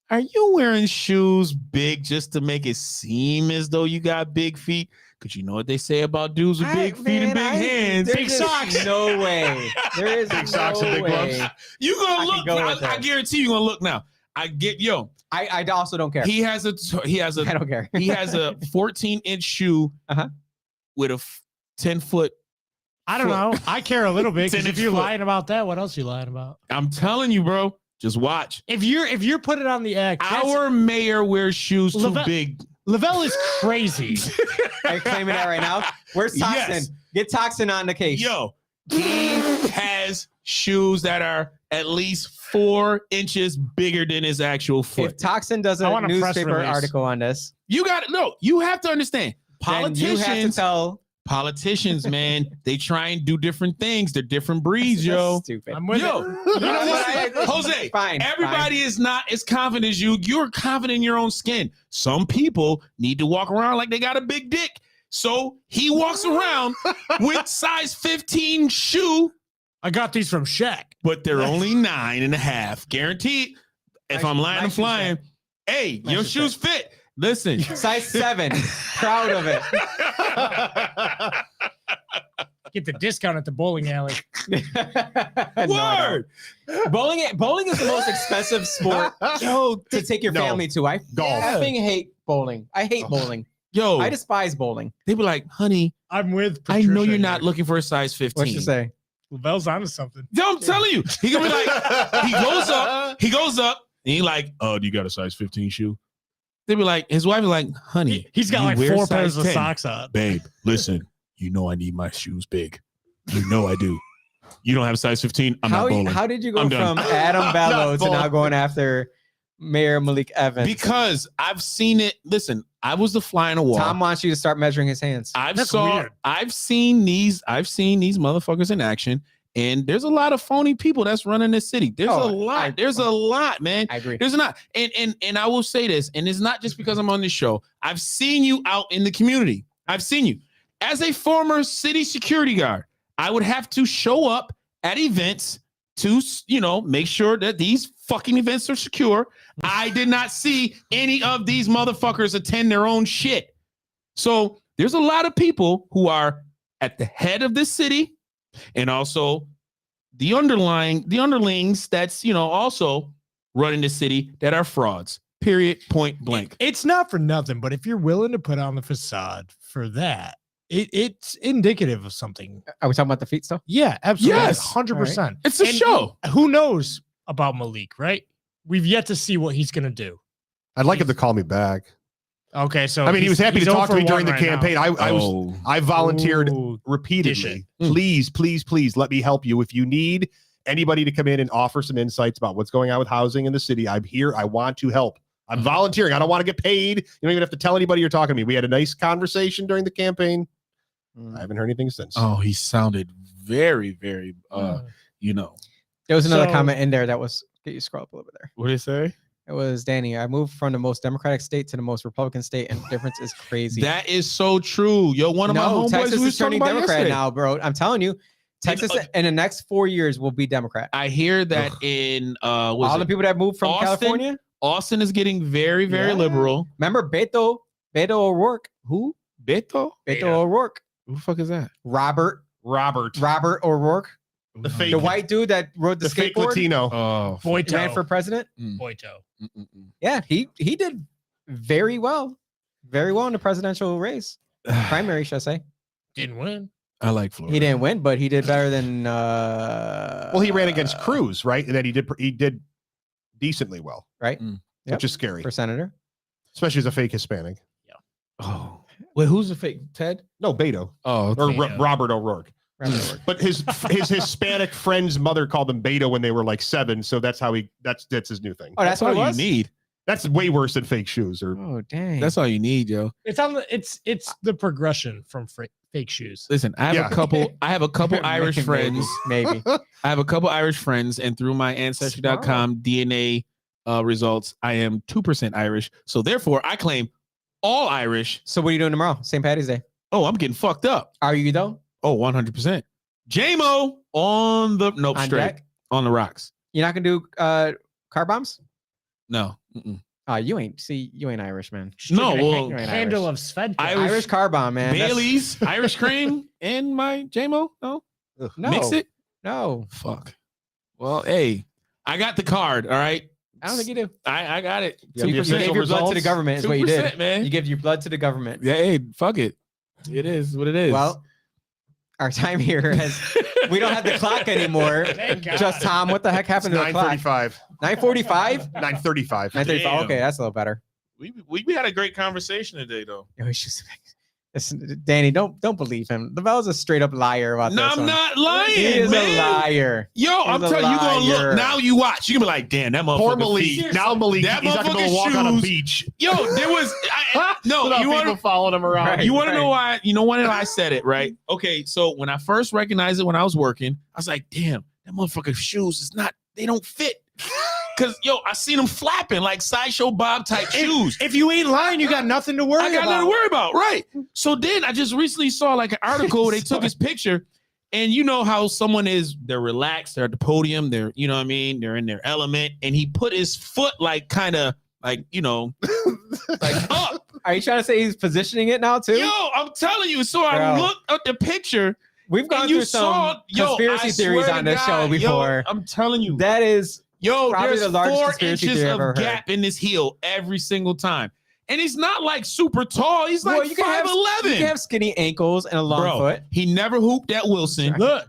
are you wearing shoes big just to make it seem as though you got big feet? Because you know what they say about dudes with big feet and big hands. There's Big just socks. No way. There is Big socks and no big way. gloves. You I gonna can look. go with I that. guarantee you gonna look now. I also don't care. He has a I don't care. he has a 14-inch shoe Uh-huh. with a 10-foot. I don't know. I care a little bit. 'Cause 10 if you're foot. lying about that, what else are you lying about? I'm telling you, bro. Just watch. If you're putting on the act, Our mayor wears shoes too Lavelle- big. Lavelle is crazy. Are you claiming that right now? Where's Toxin? Yes. Get Toxin on the case. Yo, he has shoes that are at least 4 inches bigger than his actual If foot. Toxin does I a want a press newspaper release. article on this, You got to know. You have to understand. then you have to Politicians, tell. man, they try and do different things. They're different breeds, That's yo. stupid. I'm with Yo, it. you know what? Jose, Fine. everybody is not as confident as you. You're confident in your own skin. Some people need to walk around like they got a big dick. So he walks around with size 15 shoe, I got these from Shaq. but they're only 9.5. Guaranteed. If I'm lying my and shoes flying, hey, My your shoes shoes fit. Listen. Size 7. Proud of it. Get the discount at the bowling alley. Word. Bowling is the most expensive sport Yo, to take your No. family to. I Golf. effing hate bowling. I hate bowling. yo, I despise bowling. they be like, honey, I'm with. I know Patricia you're not here. looking for a size 15. What you say? Lavelle's onto something. Yo, I'm telling you, he gonna be like, he goes up, and he like, oh, do you got a size 15 shoe? They be like, his wife be like, honey, He's got you like wear 4 size pairs of 10. socks on. Babe, listen, you know I need my shoes big. You know I do. You don't have a size 15. I'm not bowling. How did you go I'm done. from Adam Bellow to now bowling. going after Mayor Malik Evans? Because I've seen it. Listen, I was the fly on the wall. Tom wants you to start measuring his hands. That's weird. I've seen these motherfuckers in action, and there's a lot of phony people that's running this city. There's a lot. There's a lot, man. I agree. There's not. And I will say this, and it's not just because I'm on this show. I've seen you out in the community. I've seen you. As a former city security guard, I would have to show up at events to, make sure that these fucking events are secure. I did not see any of these motherfuckers attend their own shit. So there's a lot of people who are at the head of this city, and also the underlings that's, also running the city that are frauds. Period. Point blank. It's not for nothing, but if you're willing to put on the facade for that, it's indicative of something. Are we talking about the feet still? Yeah, absolutely. Yes. 100%. It's a show. Who knows about Malik, right? We've yet to see what he's going to do. I'd like him to call me back. Okay, so I mean, he was happy to talk to me during the right campaign. now. I volunteered Ooh, repeatedly. dish Please let me help you. If you need anybody to come in and offer some insights about what's going on with housing in the city, I'm here. I want to help. I'm volunteering. I don't want to get paid. You don't even have to tell anybody you're talking to me. We had a nice conversation during the campaign. I haven't heard anything since. Oh, he sounded very, very, There was another comment in there that was, get you scroll up a little bit there. What did he say? It was Danny. I moved from the most Democratic state to the most Republican state, and the difference is crazy. That is so true. Yo, one of my homeboys Texas was is turning talking about Democrat yesterday. now, bro. I'm telling you, Texas in the next 4 years will be Democrat. I hear that in All the people that moved from Austin? California. Austin is getting very, very Yeah. liberal. Remember Beto O'Rourke? Who? Beto? Beto O'Rourke. Who the fuck is that? Robert O'Rourke. The fake, The white dude that rode the fake skateboard. Latino. Oh, Boyto. Ran for president. Boyto. Yeah, he did very well in the presidential race. Primary, should I say? Didn't win. I like Florida. He didn't win, but he did better than. Well, he ran against Cruz, right? And then he did decently well, right, which is scary, for senator. especially as a fake Hispanic. Oh, wait, who's the fake? Ted? No, Beto Oh, or Beto. Robert O'Rourke. But his Hispanic friend's mother called him Beto when they were like 7, so that's how that's his new thing. Oh, that's all what it you was? need. That's way worse than fake shoes. Or Oh, dang. That's all you need, yo. It's it's the progression from fake shoes. Listen, I have a couple Irish friends. Maybe. I have a couple Irish friends, and through my ancestry.com DNA results, I am 2% Irish. So therefore, I claim all Irish. So what are you doing tomorrow? St. Patty's Day. Oh, I'm getting fucked up. Are you though? Oh, 100%. J-Mo on the On straight deck? on the rocks. You're not gonna do car bombs? No. Mm-mm. You ain't Irish, man. No, Taking a well, you ain't handle Irish. of Svedka. Irish car bomb, man. That's- Bailey's, Irish cream, and my J-Mo. No, No, mix it. No, Fuck. Well, hey, I got the card. All right, I don't think you do. I got it. So you gave your blood to the results? government is what you 2%, did. man. You give your blood to the government. Yeah, hey, fuck it. It is what it is. Well, our time here has. We don't have the clock anymore. Thank God. Just Tom, what the heck happened to the clock? 9:35. 9:45. 9:35. 9:35. Damn. Okay, that's a little better. we had a great conversation today, though. It was just, listen, Danny, don't believe him. The Bell's a straight up liar about No, this. I'm one. not lying. He is man. a liar. Yo, I'm He's a telling you, gonna liar. look now. You watch. You gonna be like, damn, that motherfucker. Poor Malik. feet. Now Malik, That he's not going to motherfucking walk on a shoes- beach. Yo, there was no. Without You want people following him around. Right. You want to know why? You know why I said it, right? Okay, so when I first recognized it when I was working, I was like, damn, that motherfucker's shoes is not, they don't fit. Cause yo, I seen them flapping like Sideshow Bob type shoes. If you ain't lying, you got nothing to worry I got about. nothing to worry about, right? So then I just recently saw like an article, they took his picture, and you know how someone is, they're relaxed, they're at the podium, they're, you know what I mean, they're in their element, and he put his foot like kind of like, you know, like up. Are you trying to say he's positioning it now too? Yo, I'm telling you. So I Bro. looked at the picture. We've gone And you through some saw, yo, conspiracy I theories swear on to this show God, before. Yo, I'm telling you. That is Yo, probably there's the largest 4 conspiracy inches theory I've ever of heard. gap in his heel every single time. And he's not like super tall. He's Well, like you can have 5'11". You can have skinny ankles and a long Bro, foot. he never hooped at Wilson. Look.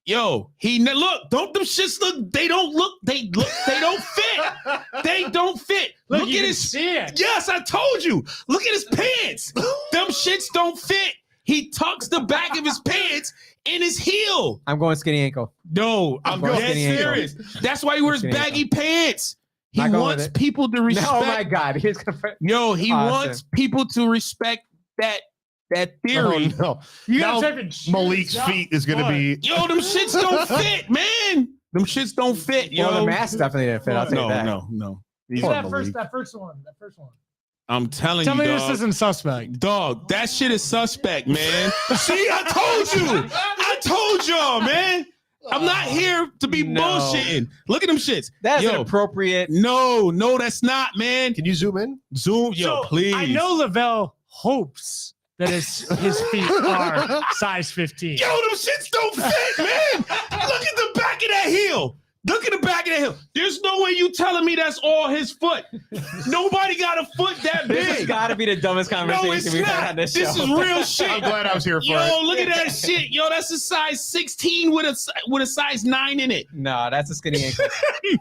Yo, look, don't them shits look, they don't fit. They don't fit. Look at his See it. Yes, I told you. Look at his pants. Them shits don't fit. He tucks the back of his pants in his heel. I'm going skinny ankle. No, I'm going dead skinny ankle. serious. That's why he wears Skinny baggy pants. He Not going wants with it. people to respect. Oh my God, he's gonna. Yo, he Austin. wants people to respect that theory. Oh, no. You Now gotta type in shoes, Malik's not feet is going to foot. be. Yo, them shits don't fit, man. Them shits don't fit, yo. Well, the mask definitely didn't fit. I'll tell you that. No. Look at that first one. I'm telling Tell you, me dog. this isn't suspect. Dog, that shit is suspect, man. See, I told you. I told y'all, man. I'm not here to be No. bullshitting. Look at them shits. That's Yo, inappropriate. No, that's not, man. Can you zoom in? Zoom, yo, So, please. I know Lavelle hopes that his feet are size 15. Yo, them shits don't fit, man. Look at the back of that heel. Look at the back of that heel. There's no way you telling me that's all his foot. Nobody got a foot that This has big. got to be the dumbest conversation No, it's we've had not. on this This show. is real shit. I'm glad I was here for Yo, it. look at that shit. Yo, that's a size 16 with a size 9 in it. No, that's a skinny ankle.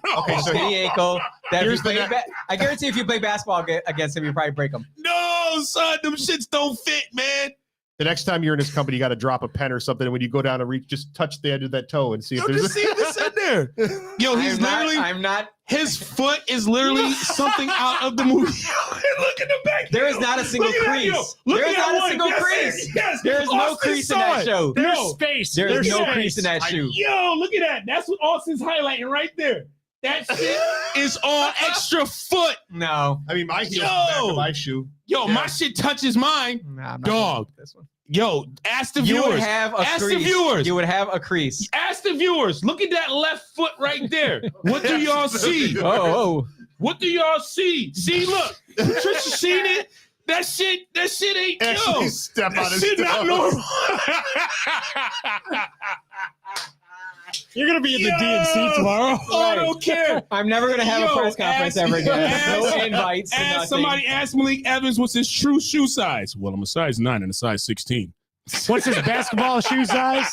No. Okay, skinny ankle. That if Here's you the play I guarantee if you play basketball against him, you probably break him. No, son, them shits don't fit, man. The next time you're in his company, you got to drop a pen or something. And when you go down and reach, just touch the edge of that toe and see if Yo, there's just see this in there. Yo, he's I'm not. his foot is literally something out of the movie. Look at the back. There is yo. not a single Look at that, crease. yo. Look There at is that not a one. single Yes, crease. Yes, There is no Austin crease in saw that it. show. There's No. space. There There's is no space. crease in that shoe. Yo, look at that. That's what Austin's highlighting right there. That shit is all extra foot. No. I mean, my heel's Yo. the back of my shoe. Yo, Yeah. my shit touches mine. Nah, I'm not Dog. going with this one. Yo, ask the You would viewers. have a Ask the crease. viewers. You would have a crease. Ask the viewers. Look at that left foot right there. What do y'all see? Oh. What do y'all see? See, look. Patricia seen it. That shit ain't Actually, yo. step That on his shit not toes. normal. You're gonna be in the Yo. DNC tomorrow. Oh, I don't care. I'm never gonna have Yo, a press conference ask- ever again. No ask- invites. and Ask nothing. somebody, ask Malik Evans what's his true shoe size. Well, I'm a size 9 and a size 16. What's his basketball shoe size?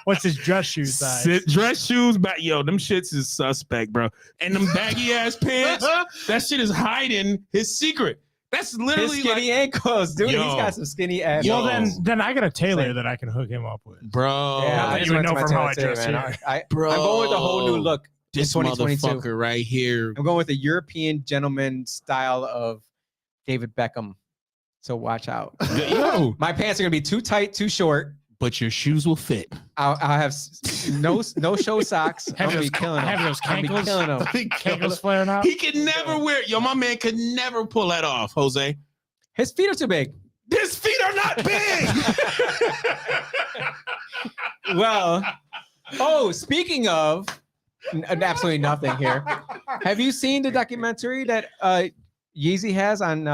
What's his dress shoe size? Dress shoes back. Yo, them shits is suspect, bro. And them baggy ass pants, that shit is hiding his secret. That's His literally skinny like, ankles, dude. Yo. He's got some skinny ass. Yo. Well, then I got a tailor that I can hook him up with. bro. Yeah, I I just even went to know my from how tailor I too, dress man. here. I'm Bro. going with a whole new look. This 2022. motherfucker right here. I'm going with the European gentleman style of David Beckham. So watch out. Yo, My pants are gonna be too tight, too short. but your shoes will fit. I'll have no show socks. I'm Have gonna be those, killing them. have those I'm gonna be cankles, killing them. cankles flaring out. He could never wear. Yo, my man could never pull that off, Jose. His feet are too big. His feet are not big. Well, speaking of absolutely nothing here. Have you seen the documentary that Yeezy has on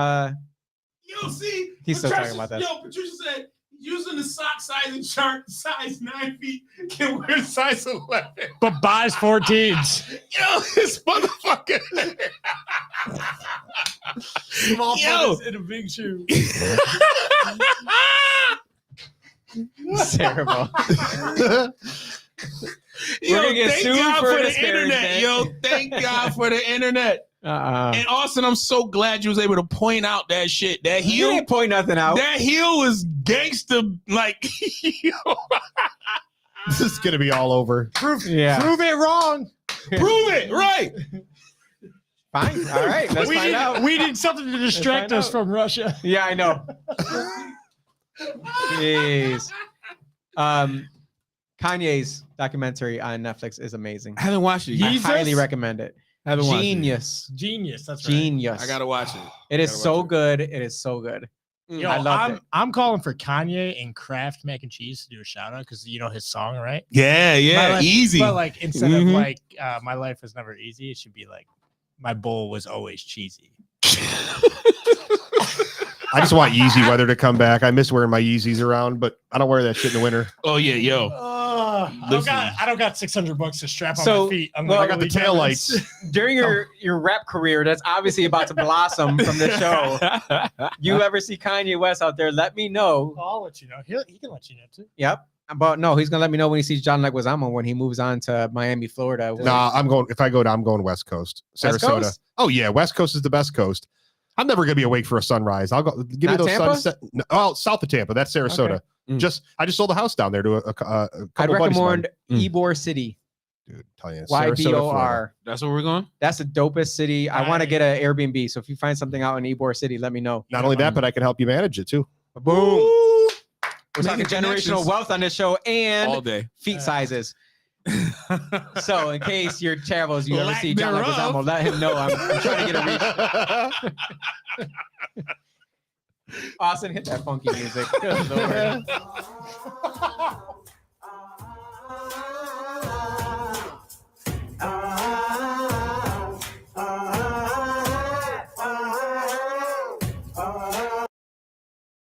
Yo, see, He's still Patricia- talking about that. Yo, Patricia said using the sock sizing chart, size 9 feet can wear size 11. But buys 14s. Yo, this motherfucker. Small Yo. in a big shoe. terrible? Yo, gonna get thank sued God for for the disparagement. internet. Yo, thank God for the internet. And Austin, I'm so glad you was able to point out that shit. That You heel, didn't point nothing out. that heel was gangsta. Like, yo, This is gonna be all over. Yeah. Prove it wrong. prove it, right? Fine. All right. Let's we find need, out. we need something to distract find us out. from Russia. Yeah, I know. Jeez. Kanye's documentary on Netflix is amazing. I haven't watched it. I Jesus? highly recommend it. haven't watched it. Genius. Genius. That's right. Genius. I gotta watch it. It is gotta so watch it. good. It is so good. Yo, I loved it. I'm calling for Kanye and Kraft Mac and Cheese to do a shout out because you know his song, right? Yeah, My life- easy. But like instead of Mhm. like my life was never easy, it should be like my bowl was always cheesy. I just want Yeezy weather to come back. I miss wearing my Yeezys around, but I don't wear that shit in the winter. Oh yeah, yo. I don't got $600 to strap on So, my feet. well, I got the tail lights. During your rap career, that's obviously about to blossom from the show. You ever see Kanye West out there? Let me know. I'll let you know. He can let you know too. Yep. But no, he's gonna let me know when he sees John Leguizamo when he moves on to Miami, Florida. Nah, I'm going. If I go down, I'm going West Coast, West Sarasota. Coast? Oh yeah, West Coast is the best coast. I'm never gonna be awake for a sunrise. I'll go. Give me Not those Tampa? sunset. No, oh, south of Tampa. That's Sarasota. Okay. Mm. I just sold a house down there to a couple I'd buddies of mine. recommend Ybor City. dude. Tell you, YBOR. Florida. That's where we're going. That's the dopest city. I want to get an Airbnb. So if you find something out in Ybor City, let me know. Not only that, but I can help you manage it too. Boom. We're talking Making generational connections. wealth on this show All and day. feet sizes. So in case your travels, you ever Lack see John thereof. Leguizamo, let him know. I'm trying to get a reach. Austin, hit that funky music. Good Lord.